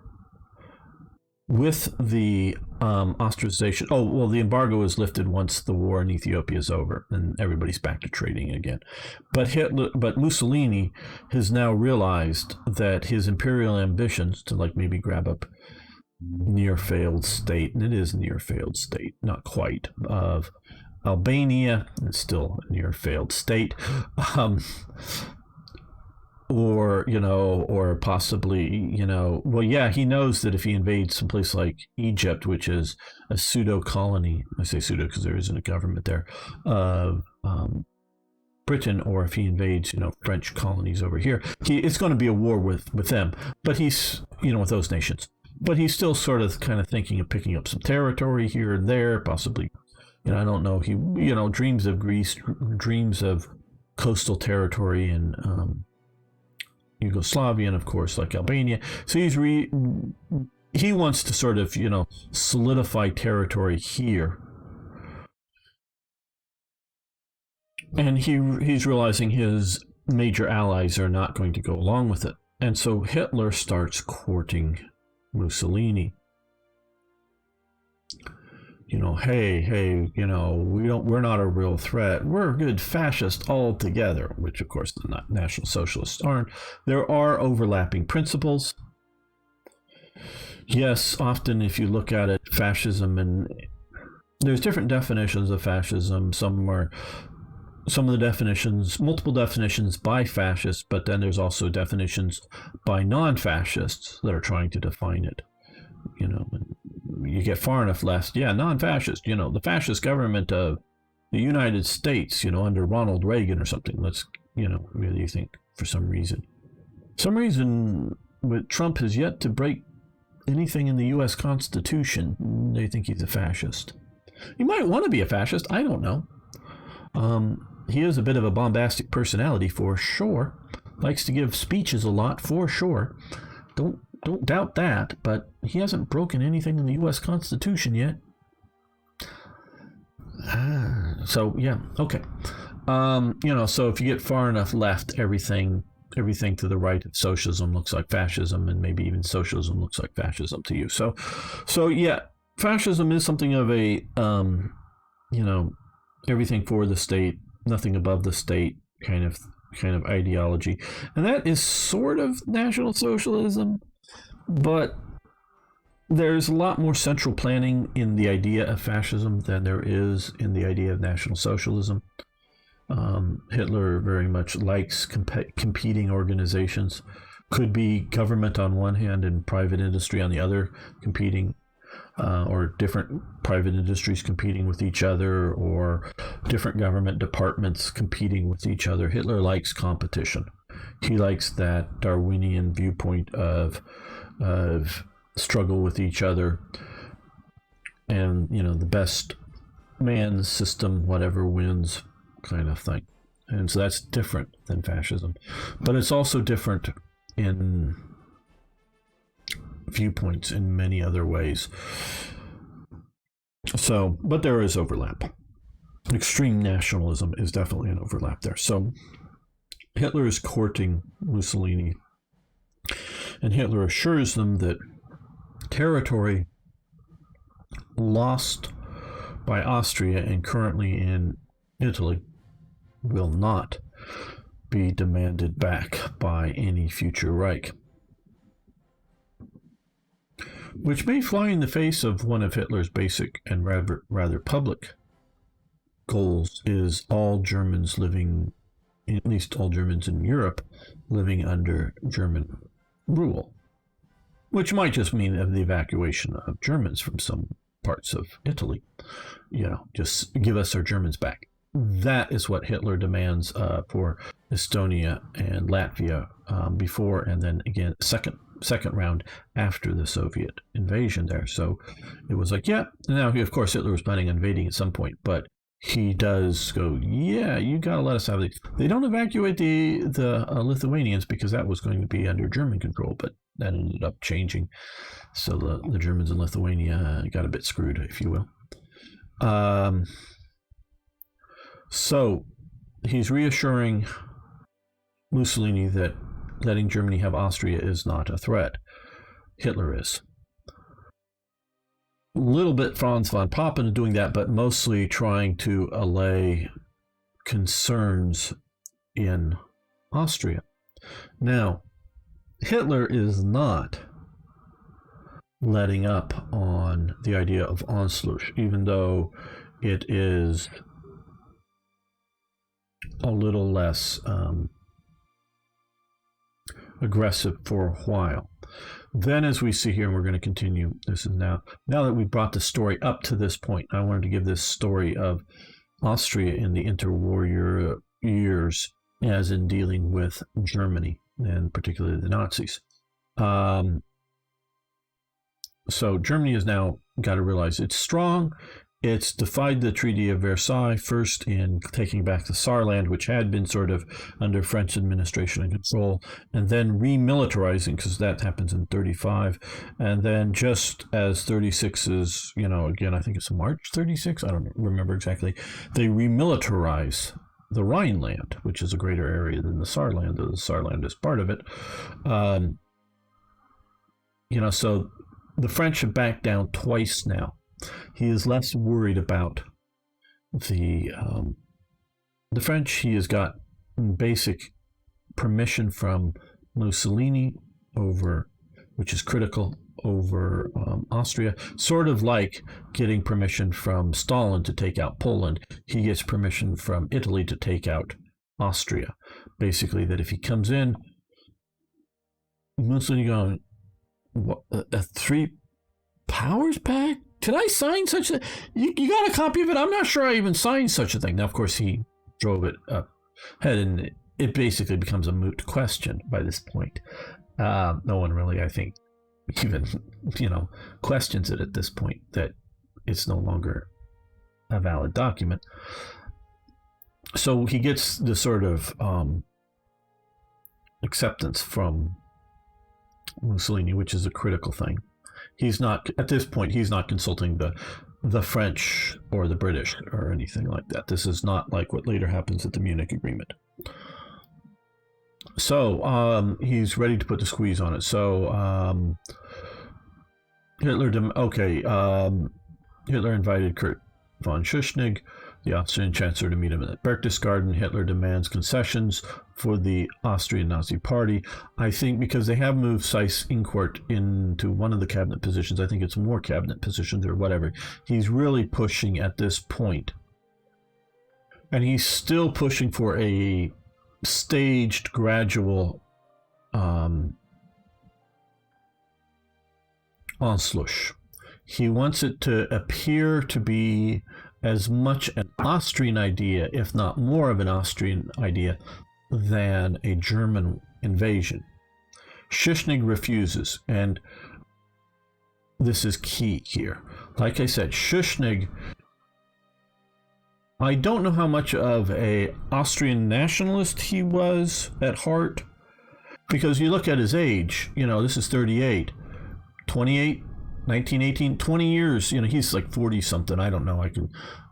with the ostracization, the embargo is lifted once the war in Ethiopia is over, and everybody's back to trading again. But Mussolini has now realized that his imperial ambitions to maybe grab up near failed state, and it is near failed state, not quite, of Albania, it's still a near failed state, or possibly, he knows that if he invades someplace like Egypt, which is a pseudo colony, I say pseudo because there isn't a government there, of Britain, or if he invades, French colonies over here, it's going to be a war with them. But he's, with those nations. But he's still sort of kind of thinking of picking up some territory here and there, possibly. I don't know. He, dreams of Greece, dreams of coastal territory in Yugoslavia, and of course, like Albania. So he wants to sort of, solidify territory here. And he's realizing his major allies are not going to go along with it. And so Hitler starts courting Mussolini. Hey, we're not a real threat. We're a good fascist altogether, which of course the National Socialists aren't. There are overlapping principles. Yes, often if you look at it, fascism, and there's different definitions of fascism. Some of the definitions, multiple definitions by fascists, but then there's also definitions by non-fascists that are trying to define it. You get far enough left, non-fascist, the fascist government of the United States, under Ronald Reagan or something. Let's, really think for some reason. Trump has yet to break anything in the U.S. Constitution. They think he's a fascist. He might want to be a fascist. I don't know. He is a bit of a bombastic personality for sure. Likes to give speeches a lot for sure. Don't doubt that, but he hasn't broken anything in the U.S. Constitution yet. So if you get far enough left, everything to the right of socialism looks like fascism, and maybe even socialism looks like fascism to you. So fascism is something of a, everything for the state, nothing above the state kind of ideology, and that is sort of National Socialism. But there's a lot more central planning in the idea of fascism than there is in the idea of National Socialism. Hitler very much likes competing organizations. Could be government on one hand and private industry on the other competing, or different private industries competing with each other, or different government departments competing with each other. Hitler likes competition. He likes that Darwinian viewpoint of struggle with each other, and the best man's system, whatever wins, kind of thing. And so that's different than fascism, but it's also different in viewpoints in many other ways. So, but there is overlap. Extreme nationalism is definitely an overlap there. So Hitler is courting Mussolini, and Hitler assures them that territory lost by Austria and currently in Italy will not be demanded back by any future Reich. Which may fly in the face of one of Hitler's basic and rather public goals, is all Germans living, at least all Germans in Europe, living under German rule. Which might just mean the evacuation of Germans from some parts of Italy. Just give us our Germans back. That is what Hitler demands for Estonia and Latvia before, and then again second round after the Soviet invasion there. So it was like, yeah. Now, of course, Hitler was planning on invading at some point, but he does go, yeah, you got to let us have these. They don't evacuate the Lithuanians because that was going to be under German control, but that ended up changing. So the Germans in Lithuania got a bit screwed, if you will. So he's reassuring Mussolini that letting Germany have Austria is not a threat. Hitler is. A little bit Franz von Papen doing that, but mostly trying to allay concerns in Austria. Now, Hitler is not letting up on the idea of Anschluss, even though it is a little less aggressive for a while. Then, as we see here, and we're going to continue, this is now that we've brought the story up to this point, I wanted to give this story of Austria in the interwar years as in dealing with Germany, and particularly the Nazis. So Germany has now got to realize it's strong. It's defied the Treaty of Versailles, first in taking back the Saarland, which had been sort of under French administration and control, and then remilitarizing, because that happens in 35. And then just as 36 is, again, I think it's March 36, I don't remember exactly, they remilitarize the Rhineland, which is a greater area than the Saarland, though the Saarland is part of it. So the French have backed down twice now. He is less worried about the French. He has got basic permission from Mussolini which is critical, over Austria, sort of like getting permission from Stalin to take out Poland. He gets permission from Italy to take out Austria. Basically, that if he comes in, Mussolini going, what, a 3 powers pact? Did I sign such a... You got a copy of it? I'm not sure I even signed such a thing. Now, of course, he drove it up ahead, and it basically becomes a moot question by this point. No one really, I think, even, questions it at this point, that it's no longer a valid document. So he gets the sort of acceptance from Mussolini, which is a critical thing. He's not, at this point, he's not consulting the French or the British or anything like that. This is not like what later happens at the Munich Agreement. So he's ready to put the squeeze on it. So Hitler invited Kurt von Schuschnigg, the Austrian Chancellor, to meet him at Berchtesgaden. Hitler demands concessions for the Austrian Nazi Party. I think because they have moved Seyss-Inquart into one of the cabinet positions, I think it's more cabinet positions or whatever. He's really pushing at this point. And he's still pushing for a staged, gradual Anschluss. He wants it to appear to be as much an Austrian idea, if not more of an Austrian idea, than a German invasion. Schuschnigg refuses, and this is key here. Like I said, Schuschnigg, I don't know how much of a Austrian nationalist he was at heart, because you look at his age, this is 38, 28, 1918, 20 years, he's like 40 something. I don't know.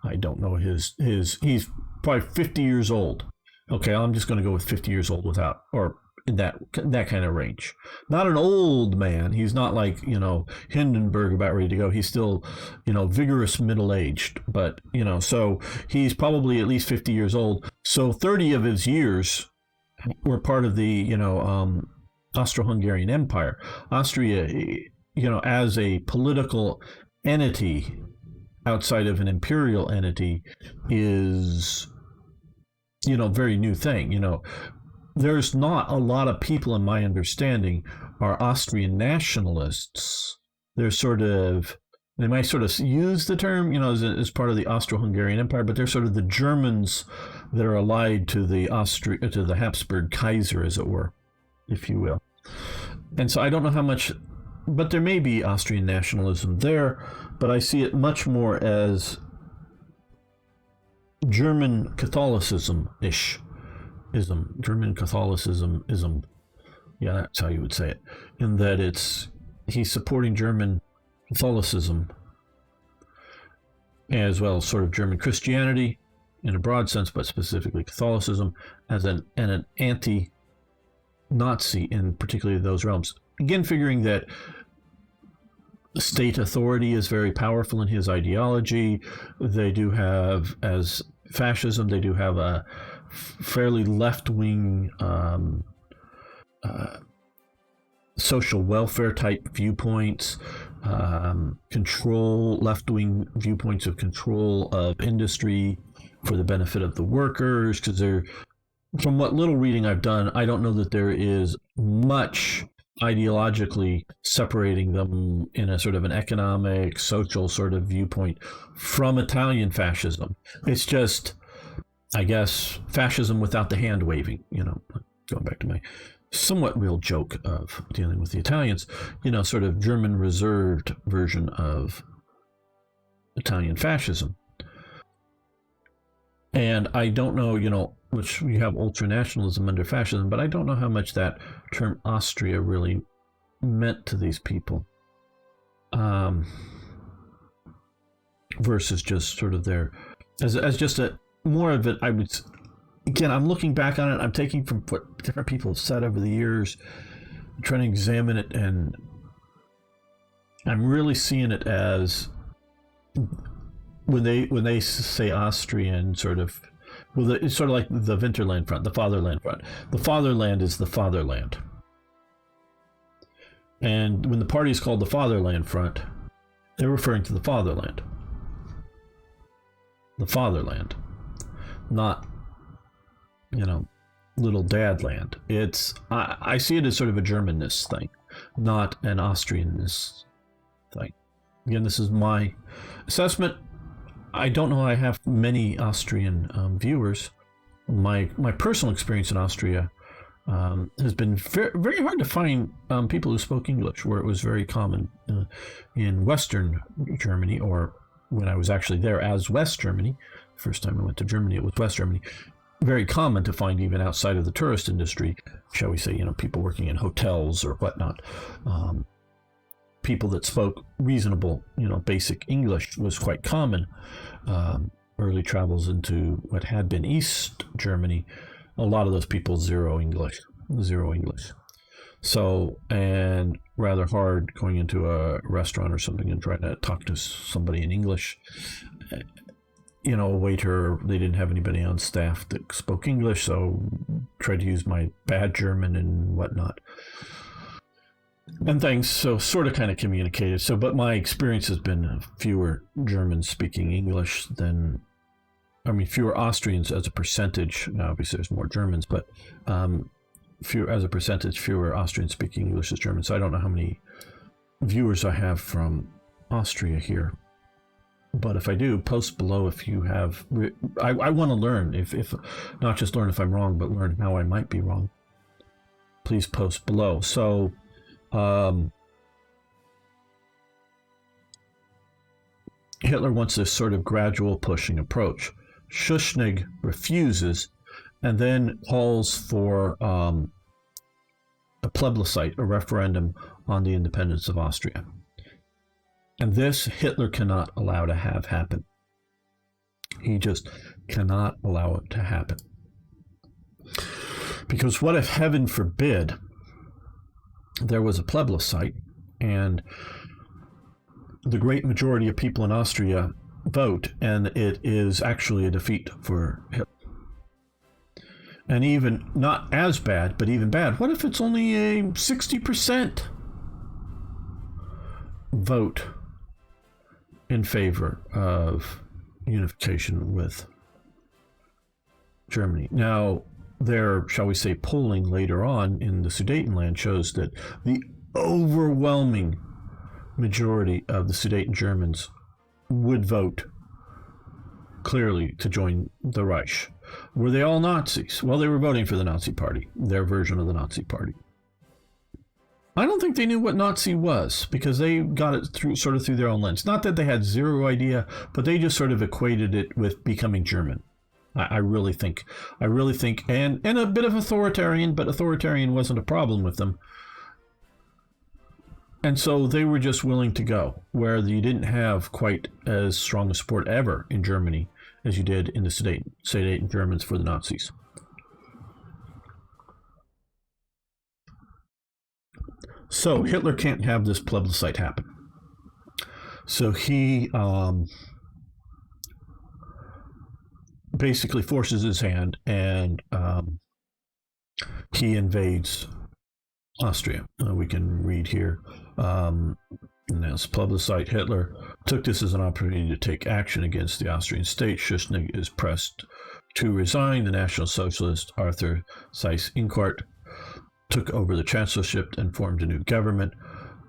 I don't know his he's probably 50 years old. Okay, I'm just going to go with 50 years old without, or in that kind of range. Not an old man. He's not like, Hindenburg about ready to go. He's still, vigorous middle aged. But, so he's probably at least 50 years old. So 30 of his years were part of the, Austro-Hungarian Empire. Austria, as a political entity outside of an imperial entity is, very new thing. There's not a lot of people, in my understanding, are Austrian nationalists. They might sort of use the term, as part of the Austro-Hungarian Empire, but they're sort of the Germans that are allied to the Habsburg Kaiser, as it were, if you will. And so I don't know how much, but there may be Austrian nationalism there, but I see it much more as German Catholicism-ish. German Catholicism-ism. Yeah, that's how you would say it. In that he's supporting German Catholicism as well as sort of German Christianity in a broad sense, but specifically Catholicism as an anti-Nazi in particularly those realms. Again, figuring that state authority is very powerful in his ideology. They do have, as fascism, they do have a fairly left-wing social welfare type viewpoints, left-wing viewpoints of control of industry for the benefit of the workers, because from what little reading I've done, I don't know that there is much ideologically separating them in a sort of an economic, social sort of viewpoint from Italian fascism. It's just, I guess, fascism without the hand waving, going back to my somewhat real joke of dealing with the Italians, sort of German reserved version of Italian fascism. And I don't know, which you have ultranationalism under fascism, but I don't know how much that term Austria really meant to these people. Versus just sort of as just a more of it, again, I'm looking back on it, I'm taking from what different people have said over the years, trying to examine it, and I'm really seeing it as when they say Austrian, sort of, well, it's sort of like the Winterland Front, the Fatherland Front. The Fatherland is the fatherland. And when the party is called the Fatherland Front, they're referring to the fatherland. The fatherland. Not, little dad land. I see it as sort of a Germanness thing, not an Austrianness thing. Again, this is my assessment. I don't know I have many Austrian viewers. My personal experience in Austria has been very hard to find people who spoke English, where it was very common in Western Germany, or when I was actually there as West Germany. First time I went to Germany, it was West Germany. Very common to find even outside of the tourist industry, shall we say, people working in hotels or whatnot. People that spoke reasonable, basic English was quite common. Early travels into what had been East Germany, a lot of those people zero English. So, and rather hard going into a restaurant or something and trying to talk to somebody in English. A waiter, they didn't have anybody on staff that spoke English, so tried to use my bad German and whatnot. And things, so sort of kind of communicated. So, but my experience has been fewer Germans speaking English fewer Austrians as a percentage. Now, obviously, there's more Germans, but fewer Austrians speaking English as Germans. So I don't know how many viewers I have from Austria here. But if I do, post below if you have. I want to learn, if not just learn if I'm wrong, but learn how I might be wrong. Please post below. So, Hitler wants this sort of gradual pushing approach. Schuschnigg refuses, and then calls for a plebiscite, a referendum on the independence of Austria. And this Hitler cannot allow to have happen. He just cannot allow it to happen. Because what if, heaven forbid, there was a plebiscite and the great majority of people in Austria vote and it is actually a defeat for Hitler? And even not as bad, but even bad, what if it's only a 60% vote in favor of unification with Germany? Now, their, shall we say, polling later on in the Sudetenland shows that the overwhelming majority of the Sudeten Germans would vote clearly to join the Reich. Were they all Nazis? Well, they were voting for the Nazi Party, their version of the Nazi Party. I don't think they knew what Nazi was because they got it through their own lens. Not that they had zero idea, but they just sort of equated it with becoming German. I really think, and a bit of authoritarian, but authoritarian wasn't a problem with them. And so they were just willing to go where you didn't have quite as strong a support ever in Germany as you did in the Sudeten Germans for the Nazis. So Hitler can't have this plebiscite happen. So he basically forces his hand and he invades Austria. We can read here. As plebiscite, Hitler took this as an opportunity to take action against the Austrian state. Schuschnigg is pressed to resign. The National Socialist Arthur Seyss-Inquart took over the chancellorship and formed a new government.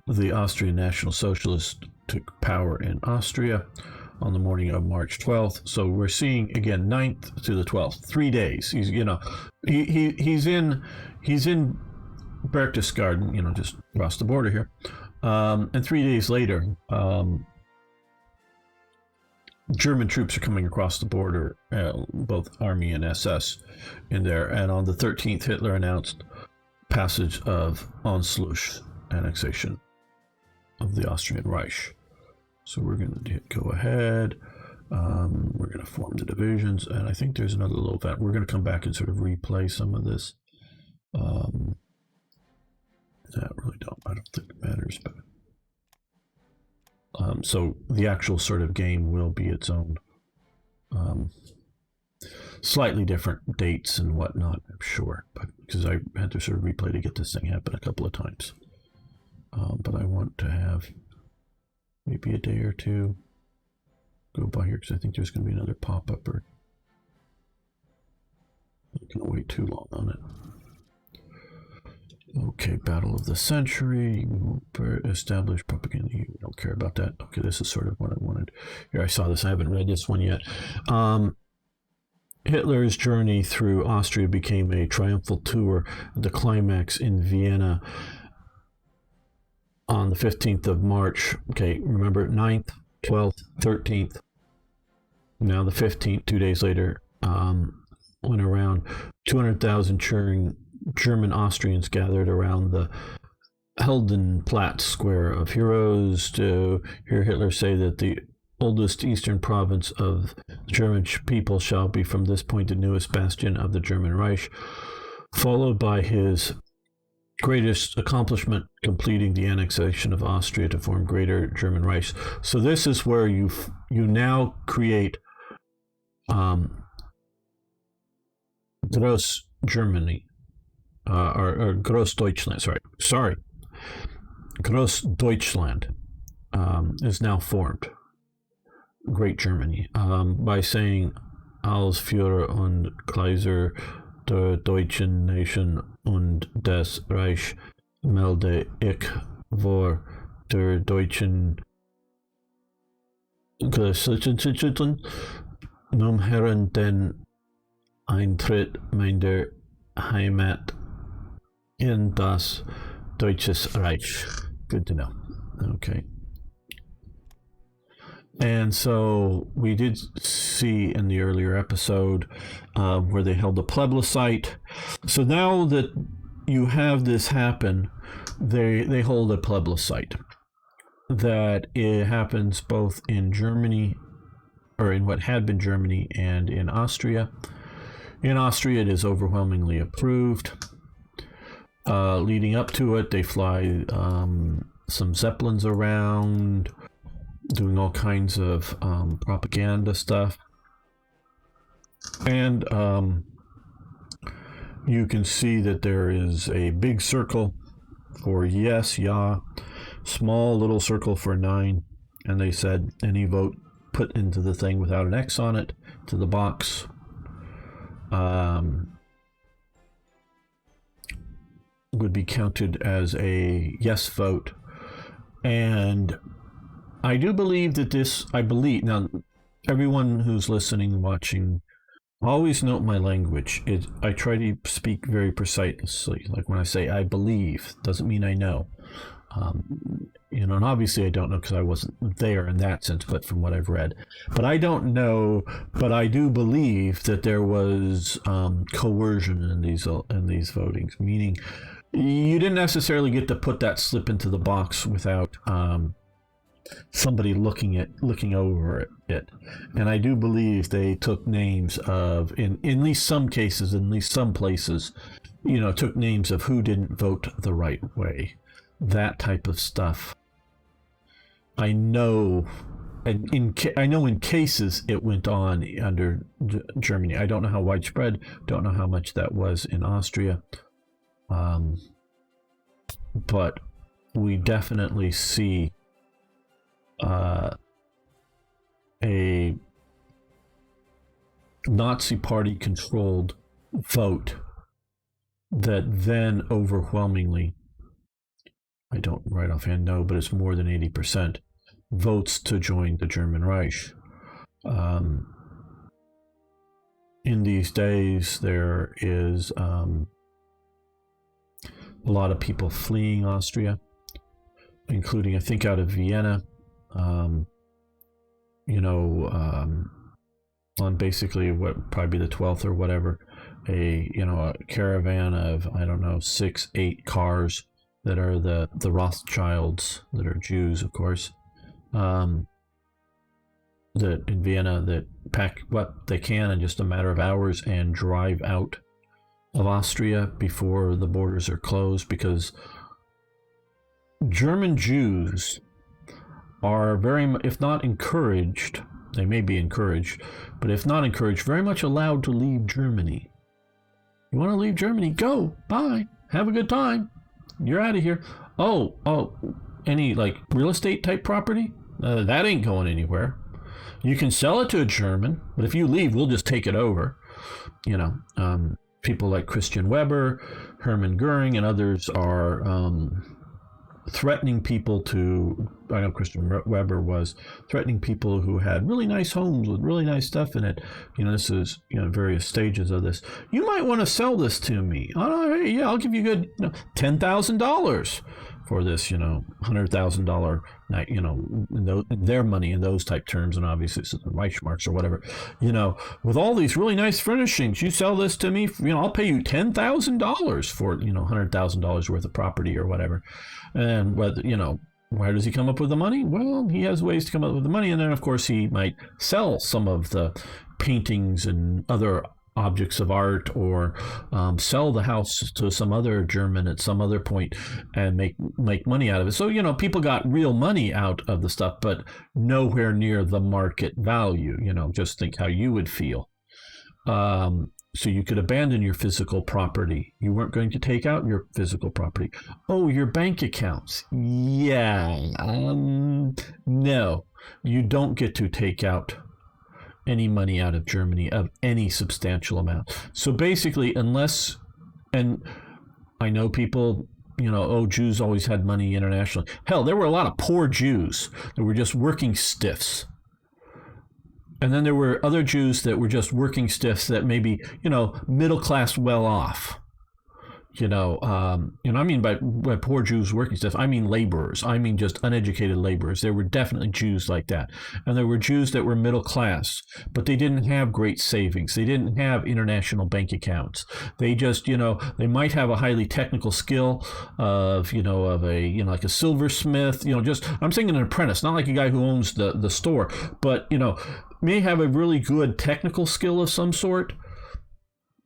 The Austrian National Socialists took power in Austria on the morning of March 12th. So we're seeing again 9th to the 12th, 3 days. He's in Berchtesgaden, just across the border here. And 3 days later, German troops are coming across the border, both Army and SS in there. And on the 13th, Hitler announced passage of Anschluss, annexation of the Austrian Reich. So we're going to go ahead. We're going to form the divisions. And I think there's another little event. We're going to come back and sort of replay some of this. I don't think it matters, but so the actual sort of game will be its own slightly different dates and whatnot, I'm sure, but because I had to sort of replay to get this thing happen a couple of times. But I want to have maybe a day or two go by here because I think there's going to be another pop-up, or I'm not going to wait too long on it. Okay, Battle of the Century, established propaganda. We don't care about that. Okay, this is sort of what I wanted. Here, I saw this. I haven't read this one yet. Hitler's journey through Austria became a triumphal tour. The climax in Vienna on the 15th of March. Okay, remember 9th, 12th, 13th. Now the 15th, 2 days later, went around 200,000 cheering German Austrians gathered around the Heldenplatz Square of Heroes to hear Hitler say that the oldest eastern province of the German people shall be from this point the newest bastion of the German Reich, followed by his greatest accomplishment, completing the annexation of Austria to form Greater German Reich. So this is where you now create Gross Germany. Or Großdeutschland, sorry. Großdeutschland is now formed, Great Germany, by saying als Führer und Kaiser der deutschen Nation und des Reich melde ich vor der deutschen Gesellschaft Herren den Eintritt meiner Heimat in das Deutsches Reich. Good to know. Okay. And so we did see in the earlier episode where they held a plebiscite. So now that you have this happen, they hold a plebiscite. That it happens both in Germany, or in what had been Germany, and in Austria. In Austria, it is overwhelmingly approved. Leading up to it, they fly some Zeppelins around, doing all kinds of propaganda stuff. And you can see that there is a big circle for yes, yeah, small little circle for 9. And they said any vote put into the thing without an X on it, to the box, would be counted as a yes vote. And I do believe that now, everyone who's listening and watching, always note my language. I try to speak very precisely. Like when I say I believe, doesn't mean I know. And obviously I don't know because I wasn't there in that sense, but from what I've read. But I don't know, but I do believe that there was coercion in these votings, meaning you didn't necessarily get to put that slip into the box without somebody looking over it. And I do believe they took names of, in at least some cases, in at least some places, took names of who didn't vote the right way. That type of stuff. I know, and in cases it went on under Germany. I don't know how widespread. Don't know how much that was in Austria. But we definitely see a Nazi party controlled vote that then overwhelmingly, I don't right offhand know, but it's more than 80% votes to join the German Reich. In these days, there is a lot of people fleeing Austria, including, I think, out of Vienna, on basically what probably the 12th or whatever, a caravan of, I don't know, 6-8 cars that are the Rothschilds, that are Jews, of course, that in Vienna, that pack what they can in just a matter of hours and drive out of Austria before the borders are closed, because German Jews are very, if not encouraged, they may be encouraged, but if not encouraged, very much allowed to leave Germany. You want to leave Germany? Go, bye, have a good time. You're out of here. Oh, any like real estate type property? That ain't going anywhere. You can sell it to a German, but if you leave, we'll just take it over. People like Christian Weber, Hermann Goering, and others are threatening people to, I know Christian Weber was threatening people who had really nice homes with really nice stuff in it. This is, various stages of this. You might want to sell this to me. Oh, yeah, I'll give you good $10,000 for this, $100,000 night, in their money in those type terms. And obviously it's the Reichsmarks or whatever, with all these really nice furnishings, you sell this to me, I'll pay you $10,000 for, $100,000 worth of property or whatever. And whether, where does he come up with the money? Well, he has ways to come up with the money. And then, of course, he might sell some of the paintings and other objects of art, or sell the house to some other German at some other point and make money out of it. So, people got real money out of the stuff, but nowhere near the market value. Just think how you would feel. So you could abandon your physical property. You weren't going to take out your physical property. Oh, your bank accounts. Yeah. No, you don't get to take out any money out of Germany of any substantial amount. So basically, unless, and I know people, Jews always had money internationally. Hell, there were a lot of poor Jews that were just working stiffs. And then there were other Jews that were just working stiffs that maybe, middle class, well off. I mean by poor Jews working stiffs, I mean laborers. I mean just uneducated laborers. There were definitely Jews like that. And there were Jews that were middle class, but they didn't have great savings. They didn't have international bank accounts. They just, they might have a highly technical skill of like a silversmith, I'm saying an apprentice, not like a guy who owns the store, but, may have a really good technical skill of some sort,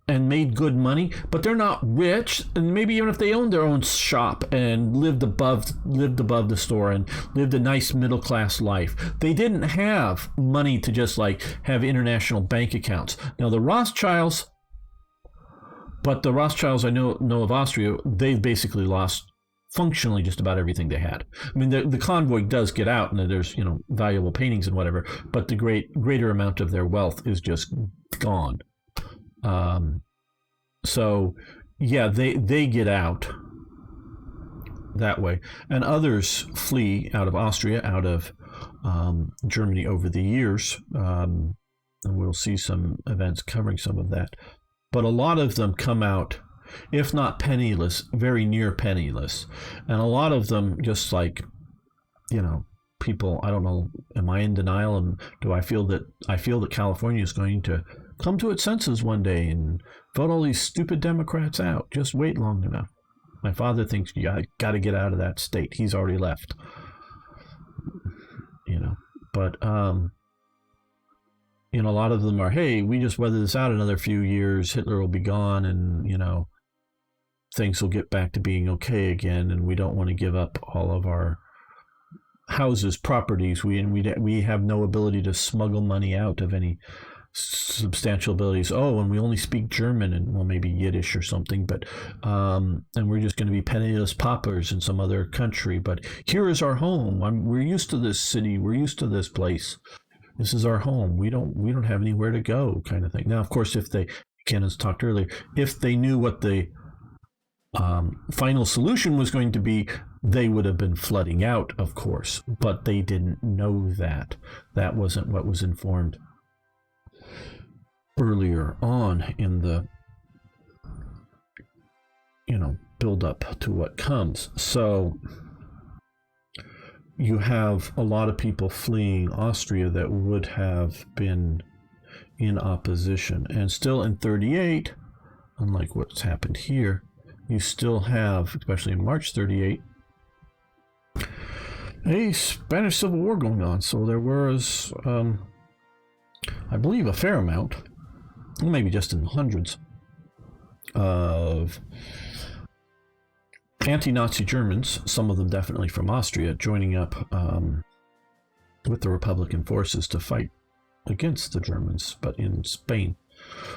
and made good money, but they're not rich. And maybe even if they owned their own shop and lived above the store and lived a nice middle class life, they didn't have money to just like have international bank accounts. Now the Rothschilds I know of Austria, they basically lost functionally just about everything they had. I mean, the convoy does get out, and there's valuable paintings and whatever, but the greater amount of their wealth is just gone. So yeah, they get out that way, and others flee out of Austria, out of Germany over the years, and we'll see some events covering some of that. But a lot of them come out, if not penniless, very near penniless. And a lot of them just like, people, I don't know, am I in denial? And do I feel that California is going to come to its senses one day and vote all these stupid Democrats out? Just wait long enough. My father thinks you got to get out of that state. He's already left. But a lot of them are, hey, we just weather this out another few years, Hitler will be gone, and things will get back to being okay again, and we don't want to give up all of our houses, properties. We have no ability to smuggle money out of any substantial abilities. Oh, and we only speak German and maybe Yiddish or something, but and we're just going to be penniless paupers in some other country. But here is our home. We're used to this city. We're used to this place. This is our home. We don't have anywhere to go, kind of thing. Now, of course, if they, again, as talked earlier, if they knew what the final solution was going to be, they would have been flooding out, of course. But they didn't know that. That wasn't what was informed earlier on in the build up to what comes. So you have a lot of people fleeing Austria that would have been in opposition. And still in 38, unlike what's happened here, you still have, especially in March 38, a Spanish Civil War going on. So there was, I believe, a fair amount, maybe just in the hundreds, of anti-Nazi Germans, some of them definitely from Austria, joining up with the Republican forces to fight against the Germans, but in Spain.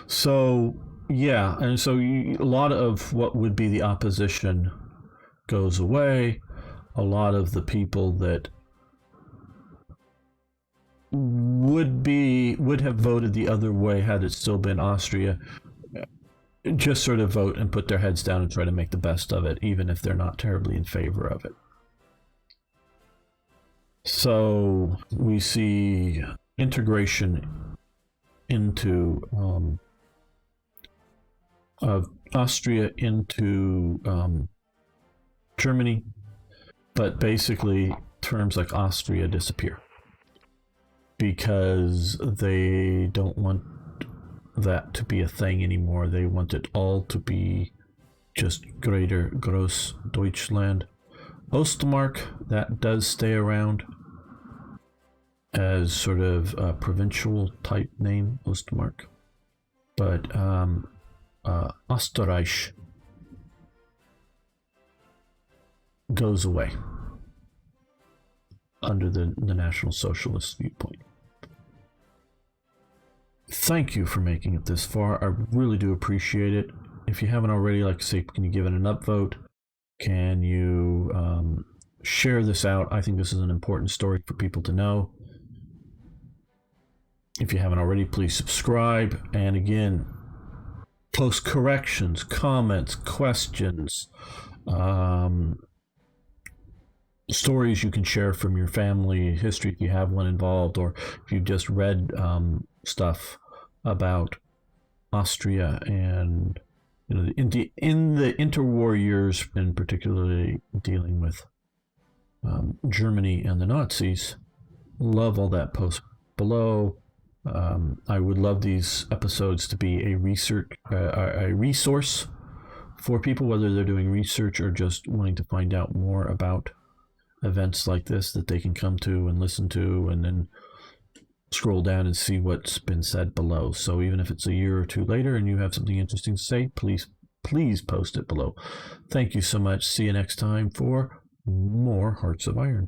So, yeah, and so a lot of what would be the opposition goes away. A lot of the people that would have voted the other way had it still been Austria just sort of vote and put their heads down and try to make the best of it, even if they're not terribly in favor of it. So we see integration into of Austria into Germany, but basically terms like Austria disappear because they don't want that to be a thing anymore. They want it all to be just greater Gross Deutschland. Ostmark, that does stay around as sort of a provincial type name, Ostmark. But Österreich goes away under the National Socialist viewpoint. Thank you for making it this far. I really do appreciate it. If you haven't already, like I say, can you give it an upvote? Can you share this out? I think this is an important story for people to know. If you haven't already, please subscribe. And again, post corrections, comments, questions, stories you can share from your family history if you have one involved, or if you've just read stuff about Austria and in the interwar years, and particularly dealing with Germany and the Nazis. Love all that post below. I would love these episodes to be a resource for people, whether they're doing research or just wanting to find out more about events like this that they can come to and listen to, and then scroll down and see what's been said below. So even if it's a year or two later and you have something interesting to say, please post it below. Thank you so much. See you next time for more Hearts of Iron.